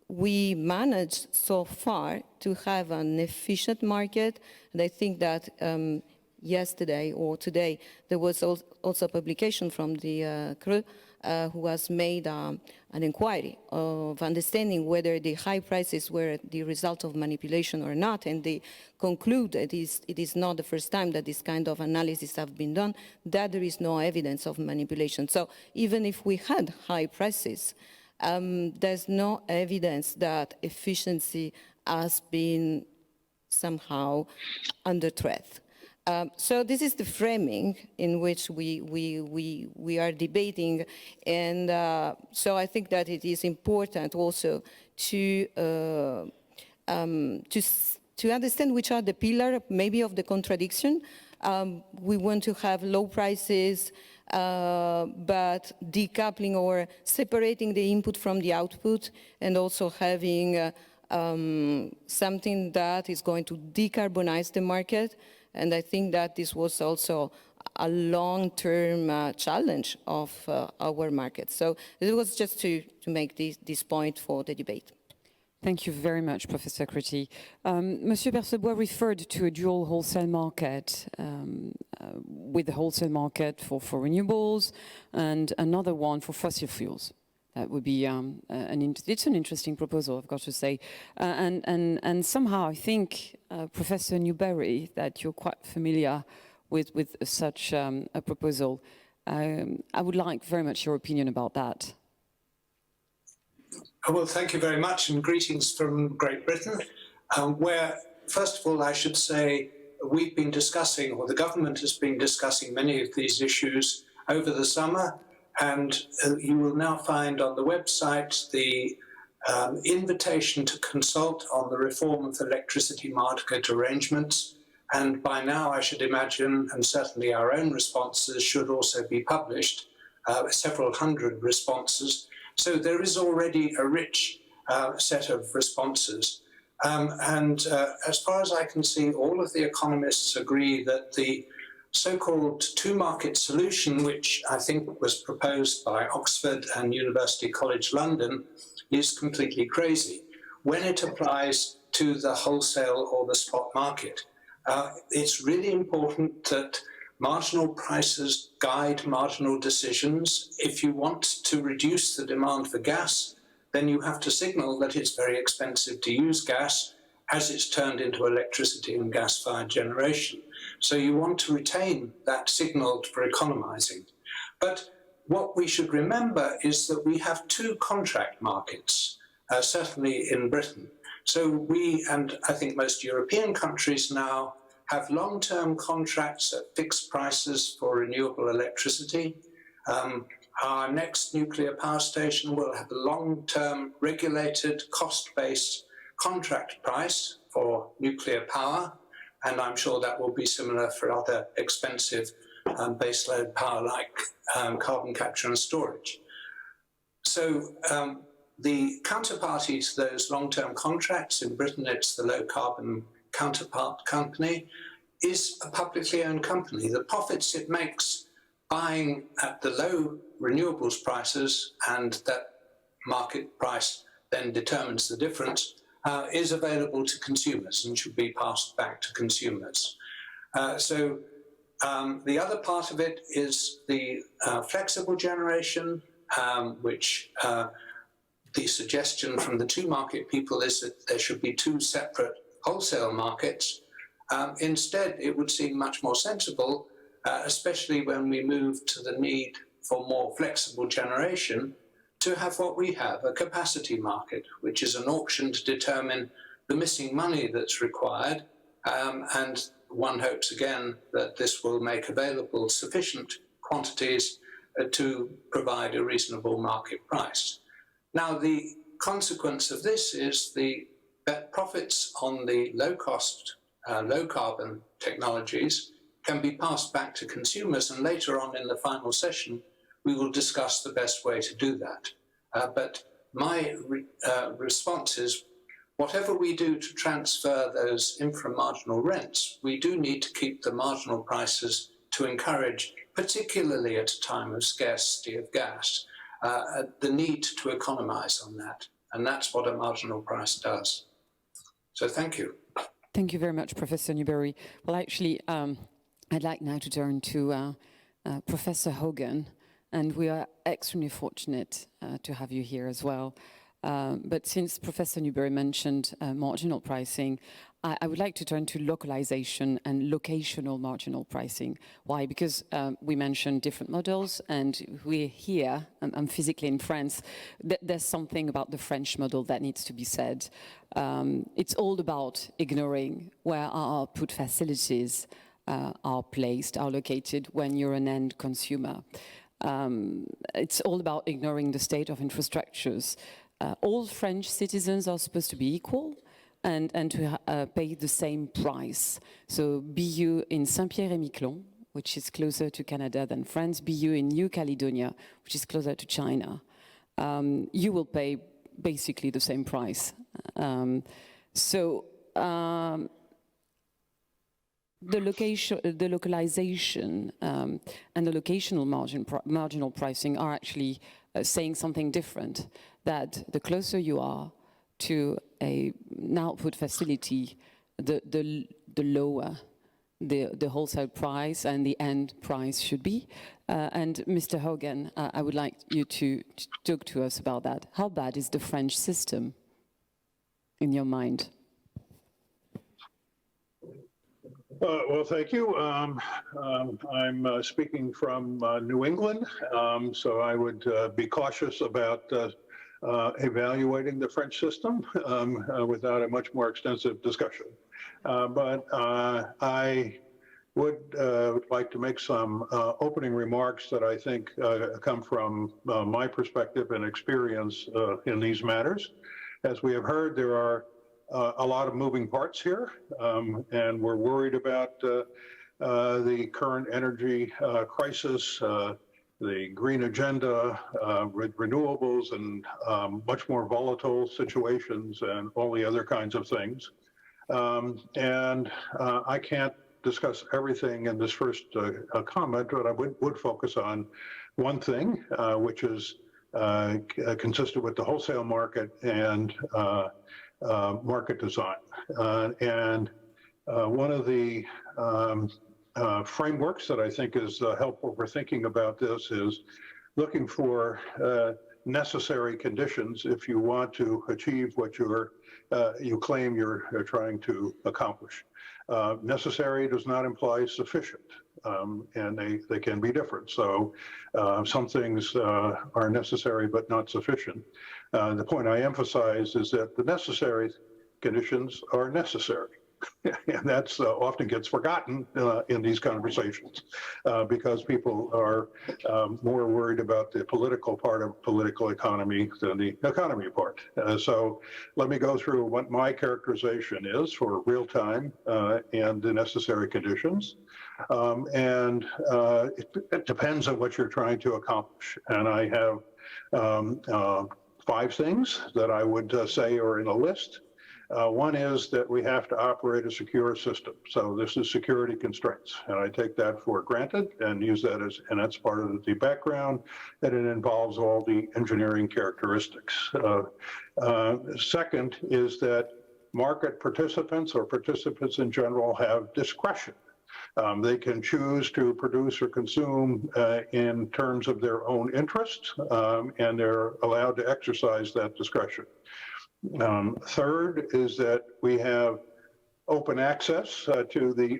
we managed so far to have an efficient market, and I think that yesterday or today there was also a publication from the CRE who has made an inquiry of understanding whether the high prices were the result of manipulation or not, and they conclude that it is not the first time that this kind of analysis have been done, that there is no evidence of manipulation. So even if we had high prices, there's no evidence that efficiency has been somehow under threat. So this is the framing in which we are debating, and so I think that it is important also to understand which are the pillars maybe of the contradiction. We want to have low prices, but decoupling or separating the input from the output, and also having something that is going to decarbonize the market. And I think that this was also a long-term challenge of our market. So it was just to make this point for the debate. Thank you very much, Professor Creti. Monsieur Percebois referred to a dual wholesale market, with the wholesale market for renewables and another one for fossil fuels. That would be it's an interesting proposal, I've got to say, and somehow I think Professor Newbery, that you're quite familiar with such a proposal. I would like very much your opinion about that. Well, thank you very much, and greetings from Great Britain, where, first of all, I should say we've been discussing, or the government has been discussing many of these issues over the summer, and you will now find on the website the invitation to consult on the reform of the electricity market arrangements. And by now, I should imagine, and certainly our own responses should also be published, several hundred responses. So there is already a rich set of responses. As far as I can see, all of the economists agree that the so-called two-market solution, which I think was proposed by Oxford and University College London, is completely crazy when it applies to the wholesale or the spot market. It's really important that marginal prices guide marginal decisions. If you want to reduce the demand for gas, then you have to signal that it's very expensive to use gas as it's turned into electricity and gas-fired generation. So you want to retain that signal for economizing. But what we should remember is that we have two contract markets, certainly in Britain. So we, and I think most European countries now, have long-term contracts at fixed prices for renewable electricity. Our next nuclear power station will have a long-term regulated cost-based contract price for nuclear power, and I'm sure that will be similar for other expensive baseload power like carbon capture and storage. So the counterparty to those long-term contracts, in Britain it's the low carbon counterpart company, is a publicly owned company. The profits it makes buying at the low renewables prices, and that market price then determines the difference, is available to consumers and should be passed back to consumers. So the other part of it is the flexible generation, which the suggestion from the two market people is that there should be two separate wholesale markets. Instead, it would seem much more sensible, especially when we move to the need for more flexible generation, to have what we have, a capacity market, which is an auction to determine the missing money that's required. And one hopes again that this will make available sufficient quantities to provide a reasonable market price. Now, the consequence of this is that profits on the low-cost, low-carbon technologies can be passed back to consumers, and later on in the final session, we will discuss the best way to do that. But my response is, whatever we do to transfer those inframarginal rents, we do need to keep the marginal prices to encourage, particularly at a time of scarcity of gas, the need to economize on that. And that's what a marginal price does. So thank you. Thank you very much, Professor Newbery. Well, actually, I'd like now to turn to Professor Hogan, and we are extremely fortunate to have you here as well. But since Professor Newbery mentioned marginal pricing, I would like to turn to localization and locational marginal pricing. Why? Because we mentioned different models, and we're here, I'm physically in France. There's something about the French model that needs to be said. It's all about ignoring where our output facilities are placed, are located when you're an end consumer. It's all about ignoring the state of infrastructures. All French citizens are supposed to be equal and to pay the same price. So be you in Saint-Pierre-et-Miquelon, which is closer to Canada than France, be you in New Caledonia, which is closer to China, you will pay basically the same price. The localization and the locational marginal pricing are actually saying something different, that the closer you are to an output facility, the lower the wholesale price and the end price should be. And Mr. Hogan, I would like you to talk to us about that. How bad is the French system in your mind? Well, thank you. I'm speaking from New England, so I would be cautious about evaluating the French system without a much more extensive discussion. But I would like to make some opening remarks that I think come from my perspective and experience in these matters. As we have heard, there are a lot of moving parts here, and we're worried about the current energy crisis, the green agenda with renewables and much more volatile situations and all the other kinds of things. And I can't discuss everything in this first comment, but I would focus on one thing, which is consistent with the wholesale market and market design. And one of the frameworks that I think is helpful for thinking about this is looking for necessary conditions if you want to achieve what you claim you're trying to accomplish. Necessary does not imply sufficient, and they can be different. So some things are necessary but not sufficient. The point I emphasize is that the necessary conditions are necessary. And that's often gets forgotten in these conversations because people are more worried about the political part of political economy than the economy part. So let me go through what my characterization is for real time and the necessary conditions. It depends on what you're trying to accomplish. And I have 5 things that I would say are in a list. One is that we have to operate a secure system. So this is security constraints. And I take that for granted and use that as, and that's part of the background, that it involves all the engineering characteristics. Second is that market participants or participants in general have discretion. They can choose to produce or consume in terms of their own interests, and they're allowed to exercise that discretion. Third is that we have open access to the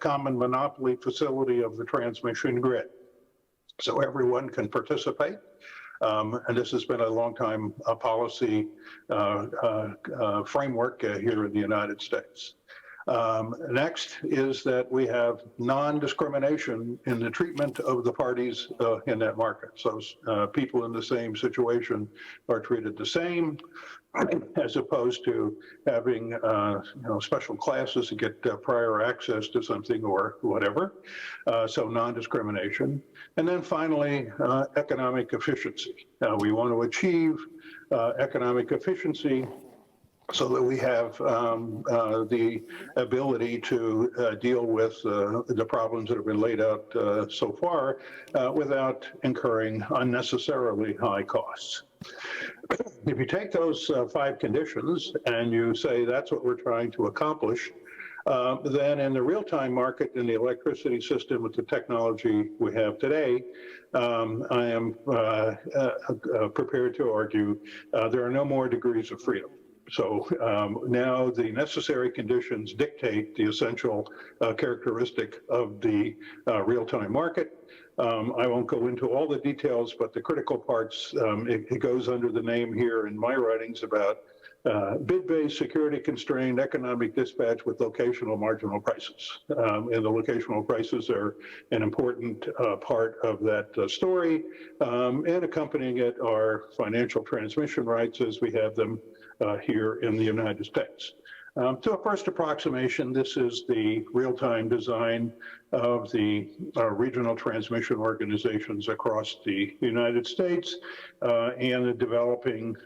common monopoly facility of the transmission grid. So everyone can participate. And this has been a long time policy framework here in the United States. Next is that we have non-discrimination in the treatment of the parties in that market. So people in the same situation are treated the same, as opposed to having special classes to get prior access to something or whatever. So non-discrimination. And then finally, economic efficiency. We want to achieve economic efficiency so that we have the ability to deal with the problems that have been laid out so far without incurring unnecessarily high costs. If you take those 5 conditions and you say that's what we're trying to accomplish, then in the real-time market, in the electricity system with the technology we have today, I am prepared to argue there are no more degrees of freedom. So now the necessary conditions dictate the essential characteristic of the real-time market. I won't go into all the details, but the critical parts, it goes under the name here in my writings about bid-based, security-constrained economic dispatch with locational marginal prices. And the locational prices are an important part of that story. And accompanying it are financial transmission rights as we have them here in the United States. To a first approximation, this is the real-time design of the regional transmission organizations across the United States and the developing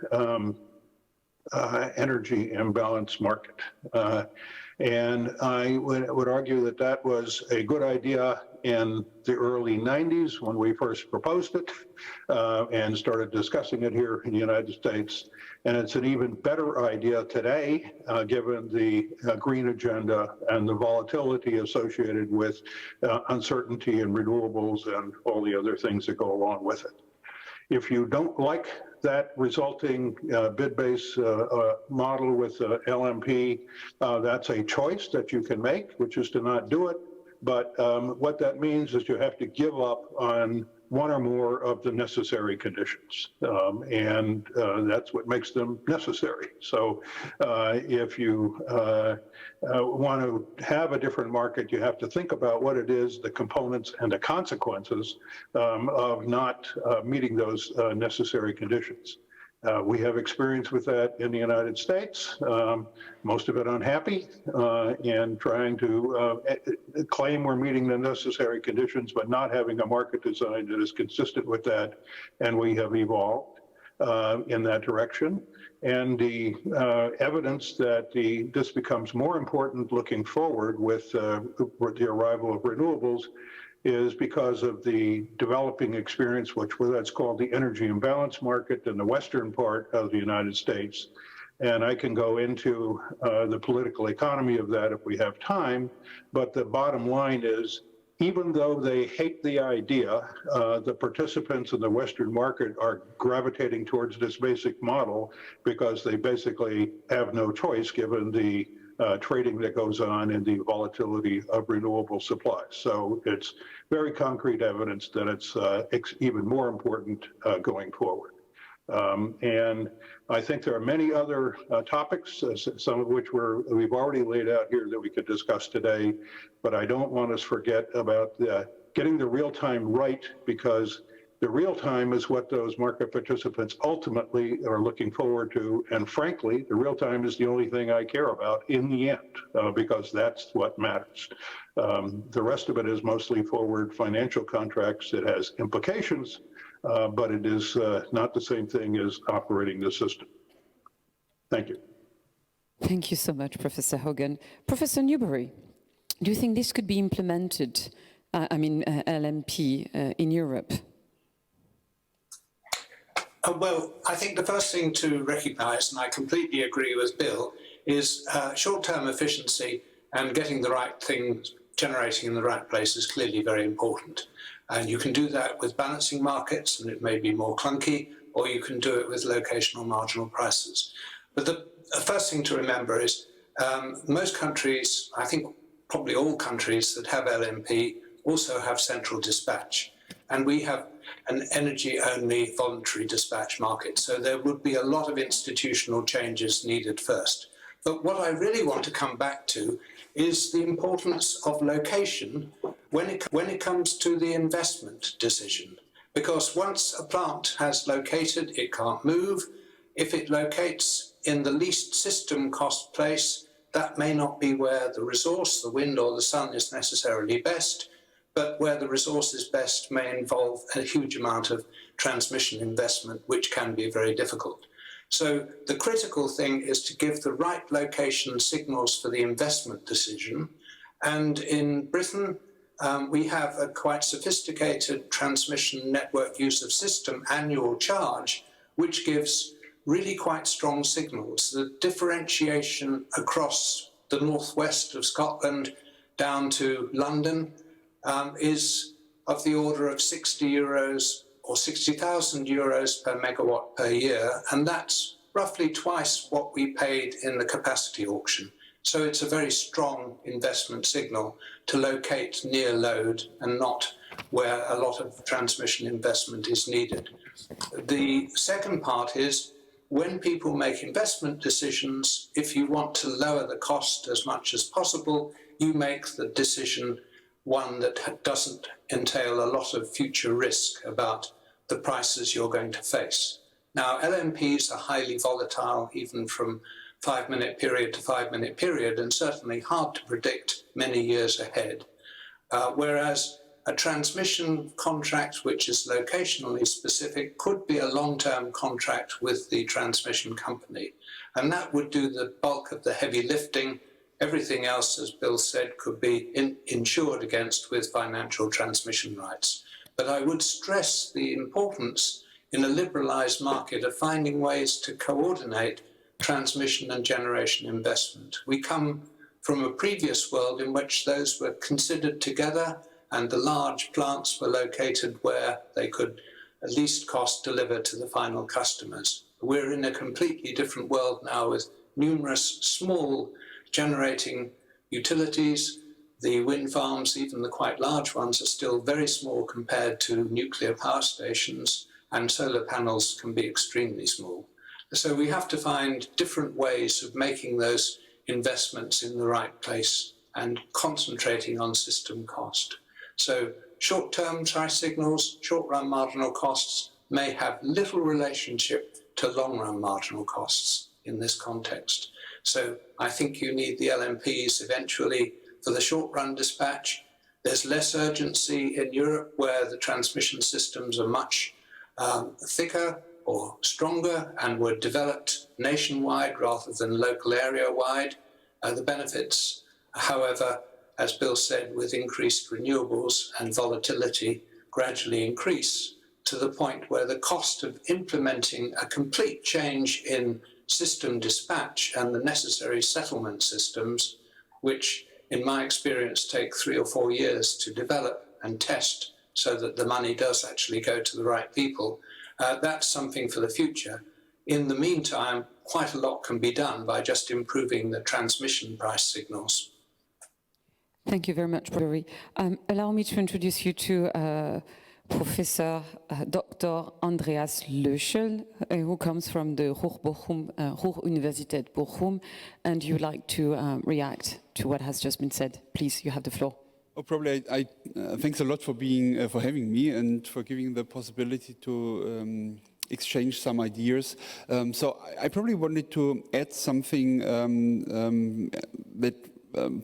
energy imbalance market. And I would argue that that was a good idea in the early 90s when we first proposed it and started discussing it here in the United States. And it's an even better idea today, given the green agenda and the volatility associated with uncertainty in renewables and all the other things that go along with it. If you don't like that resulting bid-based model with LMP, that's a choice that you can make, which is to not do it. But what that means is you have to give up on one or more of the necessary conditions. And that's what makes them necessary. So if you want to have a different market, you have to think about what it is, the components and the consequences of not meeting those necessary conditions. We have experience with that in the United States, most of it unhappy, and trying to claim we're meeting the necessary conditions, but not having a market design that is consistent with that. And we have evolved in that direction. And the evidence that this becomes more important looking forward with the arrival of renewables is because of the developing experience, that's called the energy imbalance market in the western part of the United States, And I can go into the political economy of that if we have time, but the bottom line is, even though they hate the idea, the participants in the Western market are gravitating towards this basic model because they basically have no choice given the trading that goes on and the volatility of renewable supplies. So it's very concrete evidence that it's even more important going forward. And I think there are many other topics, some of which we've already laid out here that we could discuss today, but I don't want us to forget about getting the real time right, because the real time is what those market participants ultimately are looking forward to. And frankly, the real time is the only thing I care about in the end, because that's what matters. The rest of it is mostly forward financial contracts. It has implications, but it is not the same thing as operating the system. Thank you. Thank you so much, Professor Hogan. Professor Newbery, do you think this could be implemented, LMP, in Europe? Well, I think the first thing to recognise, and I completely agree with Bill, is short-term efficiency and getting the right things generating in the right place is clearly very important. And you can do that with balancing markets, and it may be more clunky, or you can do it with locational marginal prices. But the first thing to remember is most countries, I think probably all countries that have LMP also have central dispatch. And we have an energy-only voluntary dispatch market. So there would be a lot of institutional changes needed first. But what I really want to come back to is the importance of location when it comes to the investment decision. Because once a plant has located, it can't move. If it locates in the least system cost place, that may not be where the resource, the wind or the sun, is necessarily best, but where the resource is best may involve a huge amount of transmission investment, which can be very difficult. So the critical thing is to give the right location signals for the investment decision. And in Britain, we have a quite sophisticated transmission network use of system annual charge, which gives really quite strong signals. The differentiation across the northwest of Scotland down to London is of the order of 60 euros or 60,000 euros per megawatt per year, and that's roughly twice what we paid in the capacity auction. So it's a very strong investment signal to locate near load and not where a lot of transmission investment is needed. The second part is when people make investment decisions, if you want to lower the cost as much as possible, you make the decision one that doesn't entail a lot of future risk about the prices you're going to face. Now, LMPs are highly volatile, even from 5-minute period to 5-minute period, and certainly hard to predict many years ahead. Whereas a transmission contract, which is locationally specific, could be a long-term contract with the transmission company. And that would do the bulk of the heavy lifting. Everything else, as Bill said, could be insured against with financial transmission rights. But I would stress the importance in a liberalised market of finding ways to coordinate transmission and generation investment. We come from a previous world in which those were considered together and the large plants were located where they could at least cost deliver to the final customers. We're in a completely different world now with numerous small generating utilities. The wind farms, even the quite large ones, are still very small compared to nuclear power stations, and solar panels can be extremely small. So we have to find different ways of making those investments in the right place and concentrating on system cost. So short-term price signals, short-run marginal costs may have little relationship to long-run marginal costs in this context. So I think you need the LMPs eventually for the short-run dispatch. There's less urgency in Europe where the transmission systems are much thicker or stronger and were developed nationwide rather than local area-wide. The benefits, however, as Bill said, with increased renewables and volatility gradually increase to the point where the cost of implementing a complete change in system dispatch and the necessary settlement systems, which in my experience take 3 or 4 years to develop and test so that the money does actually go to the right people, that's something for the future. In the meantime, quite a lot can be done by just improving the transmission price signals. Thank you very much, Frédéric. Allow me to introduce you to Professor Dr. Andreas Löschel, who comes from the Ruhr-Universität Bochum, and you would like to react to what has just been said. Please, you have the floor. Oh, probably. Thanks a lot for being for having me and for giving the possibility to exchange some ideas. So I probably wanted to add something that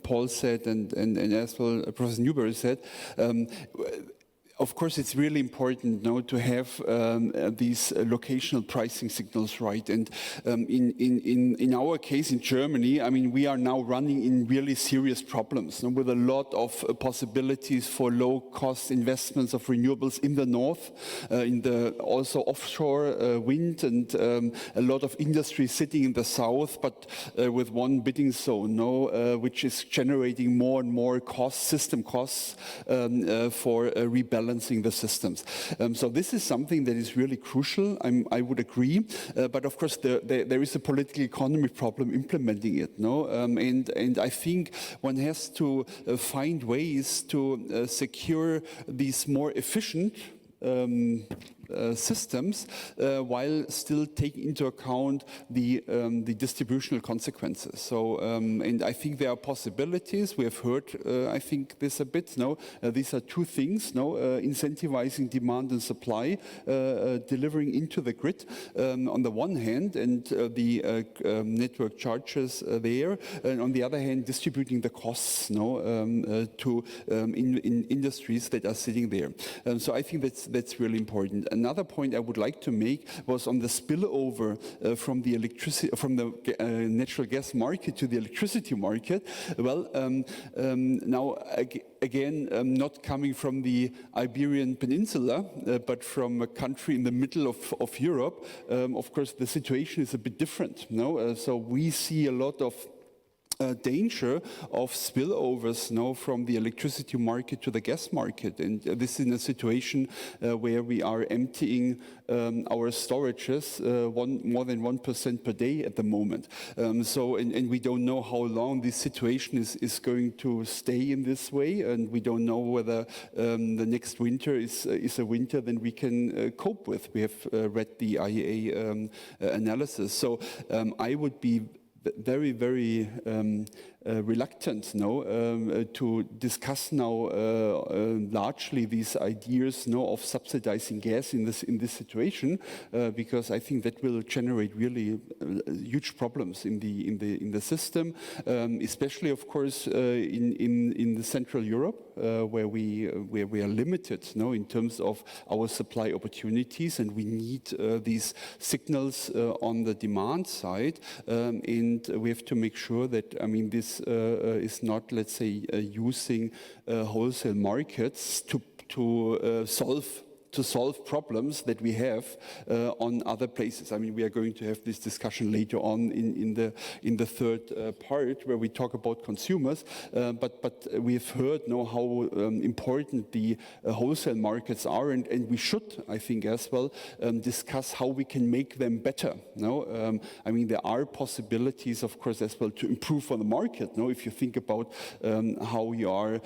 Paul said and as well Professor Newbery said. Of course, it's really important now to have these locational pricing signals right. And in our case in Germany, I mean, we are now running in really serious problems with a lot of possibilities for low-cost investments of renewables in the north, in the also offshore wind, and a lot of industry sitting in the south, but with one bidding zone, which is generating more and more system costs for rebalancing the systems. So this is something that is really crucial, I would agree, but of course there is a political economy problem implementing it, and I think one has to find ways to secure these more efficient systems while still taking into account the distributional consequences. So, and I think there are possibilities. We have heard, I think, this a bit. These are two things: incentivizing demand and supply, delivering into the grid on the one hand, and the network charges there, and on the other hand, distributing the costs to in industries that are sitting there. So I think that's really important. Another point I would like to make was on the spillover from the natural gas market to the electricity market. Well, now again, not coming from the Iberian Peninsula, but from a country in the middle of Europe. Of course, the situation is a bit different. So we see a lot of danger of spillovers from the electricity market to the gas market, and this is in a situation where we are emptying our storages more than 1% per day at the moment. So and we don't know how long this situation is going to stay in this way, and we don't know whether the next winter is a winter that we can cope with. We have read the IAEA analysis, so I would be very, very reluctant to discuss now largely these ideas of subsidizing gas in this situation, because I think that will generate really huge problems in the system, especially of course in the Central Europe, where we are limited in terms of our supply opportunities, and we need these signals on the demand side, and we have to make sure that this is not, let's say, using wholesale markets to solve problems that we have on other places. I mean, we are going to have this discussion later on in the third part where we talk about consumers. But we have heard how important the wholesale markets are, and we should, I think, as well discuss how we can make them better. I mean, there are possibilities, of course, as well to improve for the market. If you think about how we are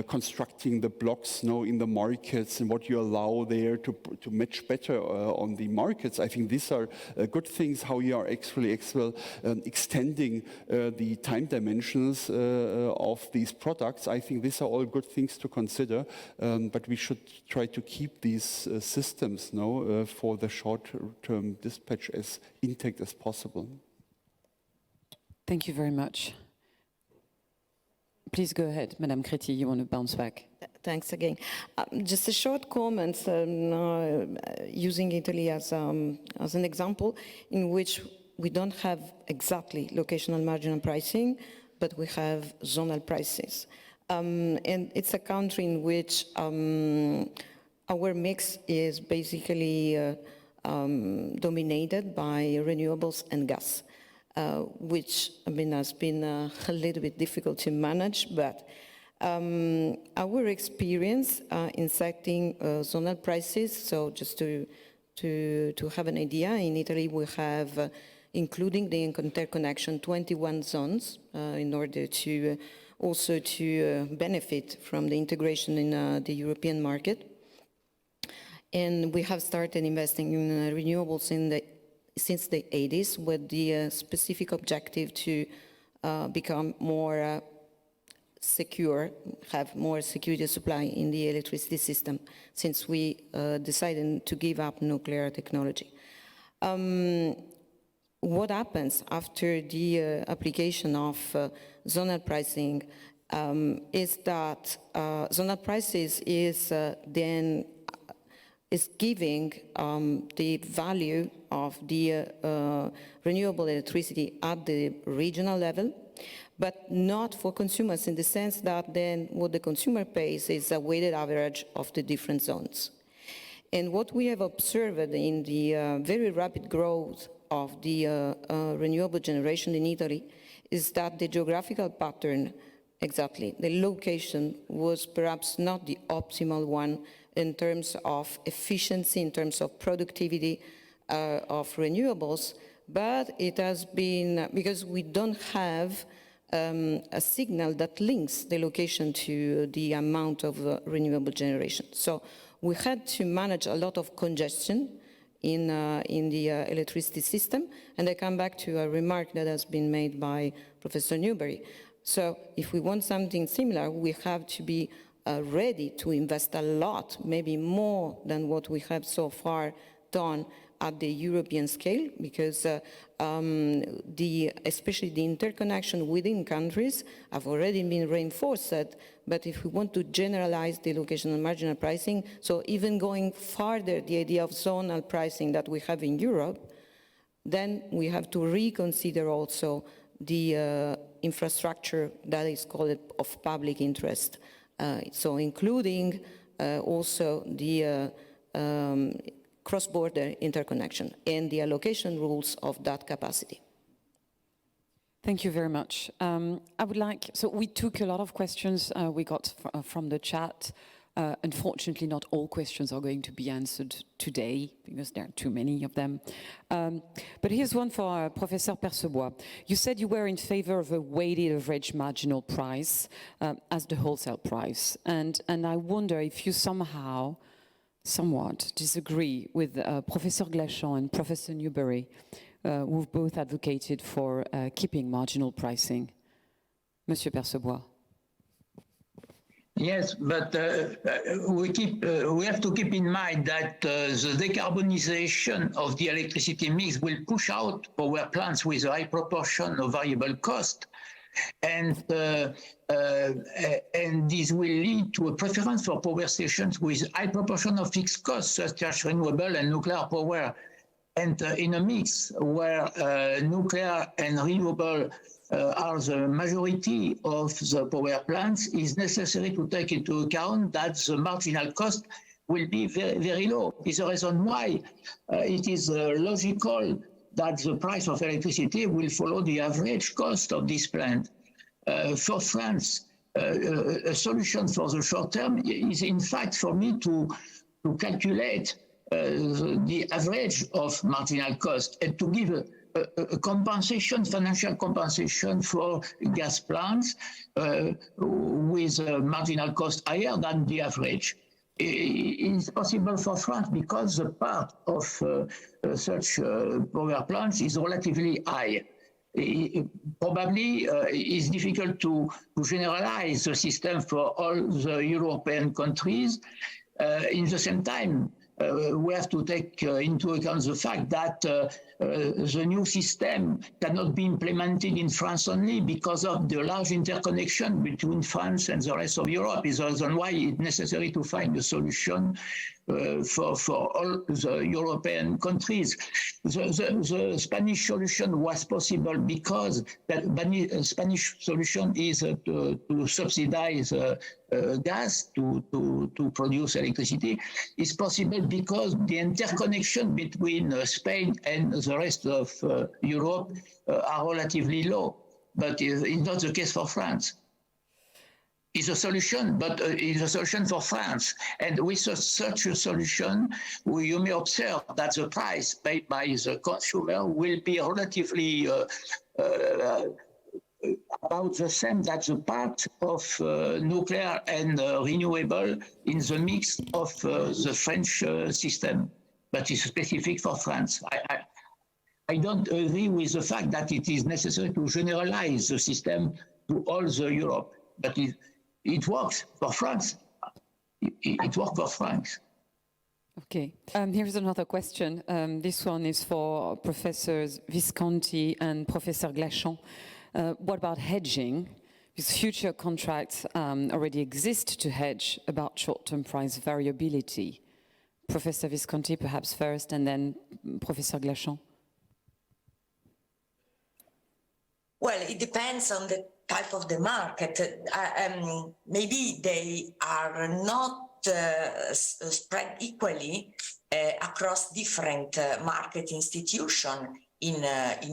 constructing the blocks in the markets and what you allow there to match better on the markets. I think these are good things, how you are actually extending the time dimensions of these products. I think these are all good things to consider, but we should try to keep these systems for the short-term dispatch as intact as possible. Thank you very much. Please go ahead, Madame Créti, you want to bounce back. Thanks again. Just a short comment, using Italy as an example, in which we don't have exactly locational marginal pricing, but we have zonal prices. And it's a country in which our mix is basically dominated by renewables and gas. which has been a little bit difficult to manage, but our experience in setting zonal prices, so just to have an idea, in Italy we have, including the interconnection, 21 zones in order to also to benefit from the integration in the European market. And we have started investing in renewables since the 80s with the specific objective to become more secure, have more security supply in the electricity system, since we decided to give up nuclear technology. What happens after the application of zonal pricing is that zonal prices is then giving the value of the renewable electricity at the regional level, but not for consumers, in the sense that then what the consumer pays is a weighted average of the different zones. And what we have observed in the very rapid growth of the renewable generation in Italy is that the geographical pattern, exactly, the location was perhaps not the optimal one in terms of efficiency, in terms of productivity of renewables, but it has been, because we don't have a signal that links the location to the amount of renewable generation. So we had to manage a lot of congestion in the electricity system, and I come back to a remark that has been made by Professor Newbery. So if we want something similar, we have to be ready to invest a lot, maybe more than what we have so far done at the European scale, because especially the interconnection within countries have already been reinforced. But if we want to generalize the location and marginal pricing, so even going farther, the idea of zonal pricing that we have in Europe, then we have to reconsider also the infrastructure that is called of public interest. So including also the cross-border interconnection and the allocation rules of that capacity. Thank you very much. I would like, so we took a lot of questions we got from the chat. Unfortunately, not all questions are going to be answered today because there are too many of them. But here's one for Professor Percebois. You said you were in favor of a weighted average marginal price as the wholesale price. And I wonder if you somewhat disagree with Professor Glachant and Professor Newbery, who've both advocated for keeping marginal pricing. Monsieur Percebois. Yes, but we have to keep in mind that the decarbonization of the electricity mix will push out power plants with a high proportion of variable cost, and this will lead to a preference for power stations with high proportion of fixed costs, such as renewable and nuclear power. And in a mix where nuclear and renewable are the majority of the power plants, is necessary to take into account that the marginal cost will be very, very low. It's the reason why it is logical that the price of electricity will follow the average cost of this plant. For France, a solution for the short term is, in fact, for me to calculate the average of marginal cost and to give a compensation, financial compensation for gas plants with a marginal cost higher than the average. It's possible for France because the part of such power plants is relatively high. Probably it's difficult to generalize the system for all the European countries. In the same time, we have to take into account the fact that the new system cannot be implemented in France only because of the large interconnection between France and the rest of Europe. Is the reason why it's necessary to find a solution for all the European countries. The Spanish solution was possible because that Spanish solution is to subsidize gas to produce electricity. Is possible because the interconnection between Spain and the rest of Europe are relatively low, but it's not the case for France. Is a solution, but is a solution for France. And with such a solution, you may observe that the price paid by the consumer will be relatively about the same that the part of nuclear and renewable in the mix of the French system, but it's specific for France. I don't agree with the fact that it is necessary to generalize the system to all the Europe, but it works for France. It works for France. Okay, here's another question. This one is for Professors Visconti and Professor Glachant. What about hedging? Because future contracts already exist to hedge about short-term price variability. Professor Visconti, perhaps first, and then Professor Glachant. Well, it depends on the type of the market. Maybe they are not spread equally across different market institutions in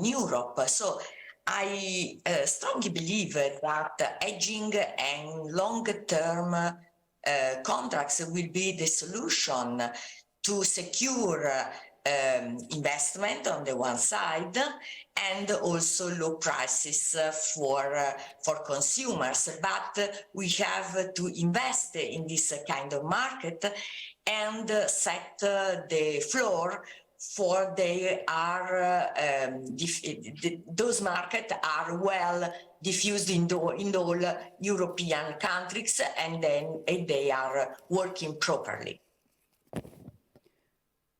Europe. So I strongly believe that hedging and longer-term contracts will be the solution to secure investment on the one side and also low prices for consumers. But we have to invest in this kind of market and set the floor for those markets are well diffused in all European countries, and then they are working properly.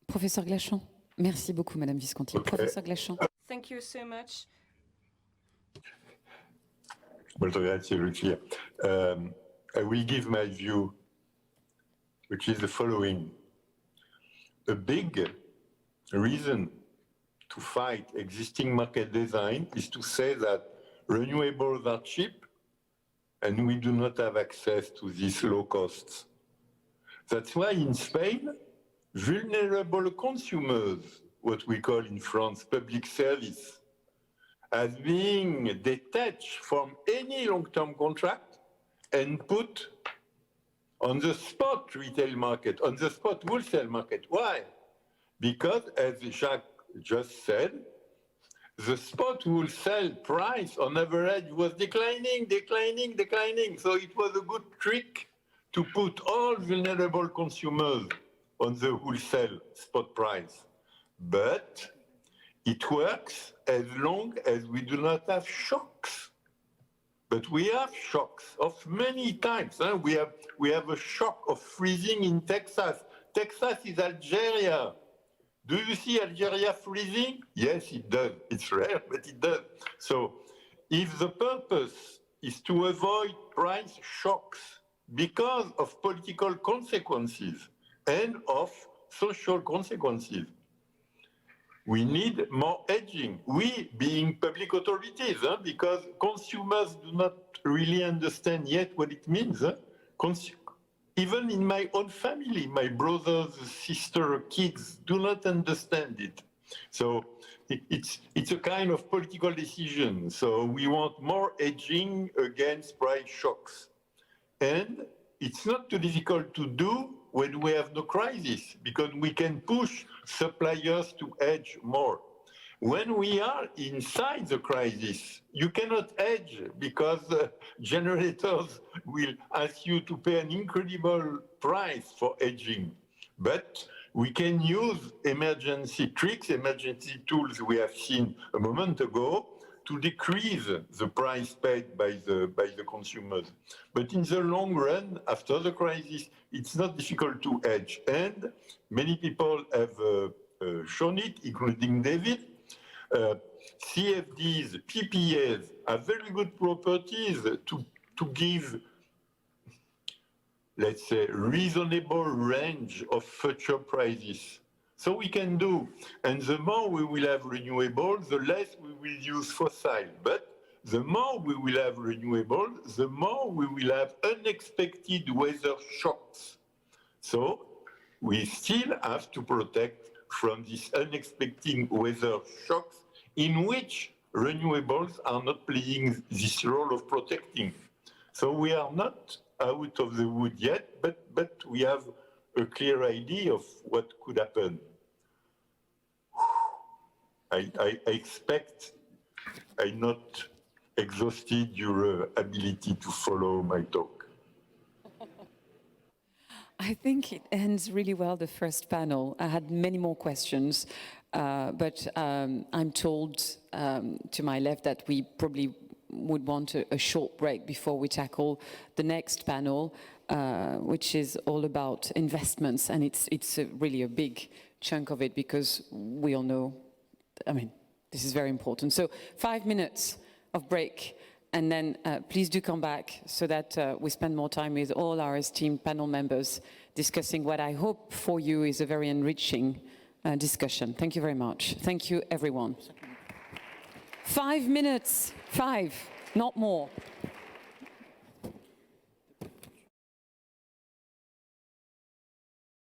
Professeur Glachant. Merci beaucoup, Madame Visconti. Okay. Professor Glachant. Thank you so much. Molto grazie, Lucia. I will give my view, which is the following. A big reason to fight existing market design is to say that renewables are cheap and we do not have access to these low costs. That's why in Spain, vulnerable consumers, what we call in France public service, as being detached from any long-term contract and put on the spot retail market, on the spot wholesale market. Why? Because, as Jacques just said, the spot wholesale price on average was declining. So it was a good trick to put all vulnerable consumers on the wholesale spot price. But it works as long as we do not have shocks. But we have shocks of many types. Huh? We have a shock of freezing in Texas. Texas is Algeria. Do you see Algeria freezing? Yes, it does. It's rare, but it does. So if the purpose is to avoid price shocks because of political consequences and of social consequences, we need more hedging. We being public authorities, because consumers do not really understand yet what it means. Even in my own family, my brothers, sister, kids do not understand it. So it's a kind of political decision. So we want more hedging against price shocks. And it's not too difficult to do when we have no crisis, because we can push suppliers to hedge more. When we are inside the crisis, you cannot hedge because generators will ask you to pay an incredible price for hedging. But we can use emergency tricks, emergency tools we have seen a moment ago to decrease the price paid by the consumers. But in the long run, after the crisis, it's not difficult to hedge. And many people have shown it, including David. CFDs, PPAs have very good properties to give let's say, reasonable range of future prices. So we can do, and the more we will have renewables, the less we will use fossil. But the more we will have renewables, the more we will have unexpected weather shocks. So we still have to protect from these unexpected weather shocks in which renewables are not playing this role of protecting. So we are not out of the wood yet, but we have a clear idea of what could happen. I expect I'm not exhausted your ability to follow my talk. I think it ends really well, the first panel. I had many more questions, but I'm told to my left that we probably would want a short break before we tackle the next panel, which is all about investments. And it's really a big chunk of it because we all know, I mean, this is very important. So 5 minutes of break. And then please do come back so that we spend more time with all our esteemed panel members discussing what I hope for you is a very enriching discussion. Thank you very much. Thank you, everyone. 5 minutes, 5, not more.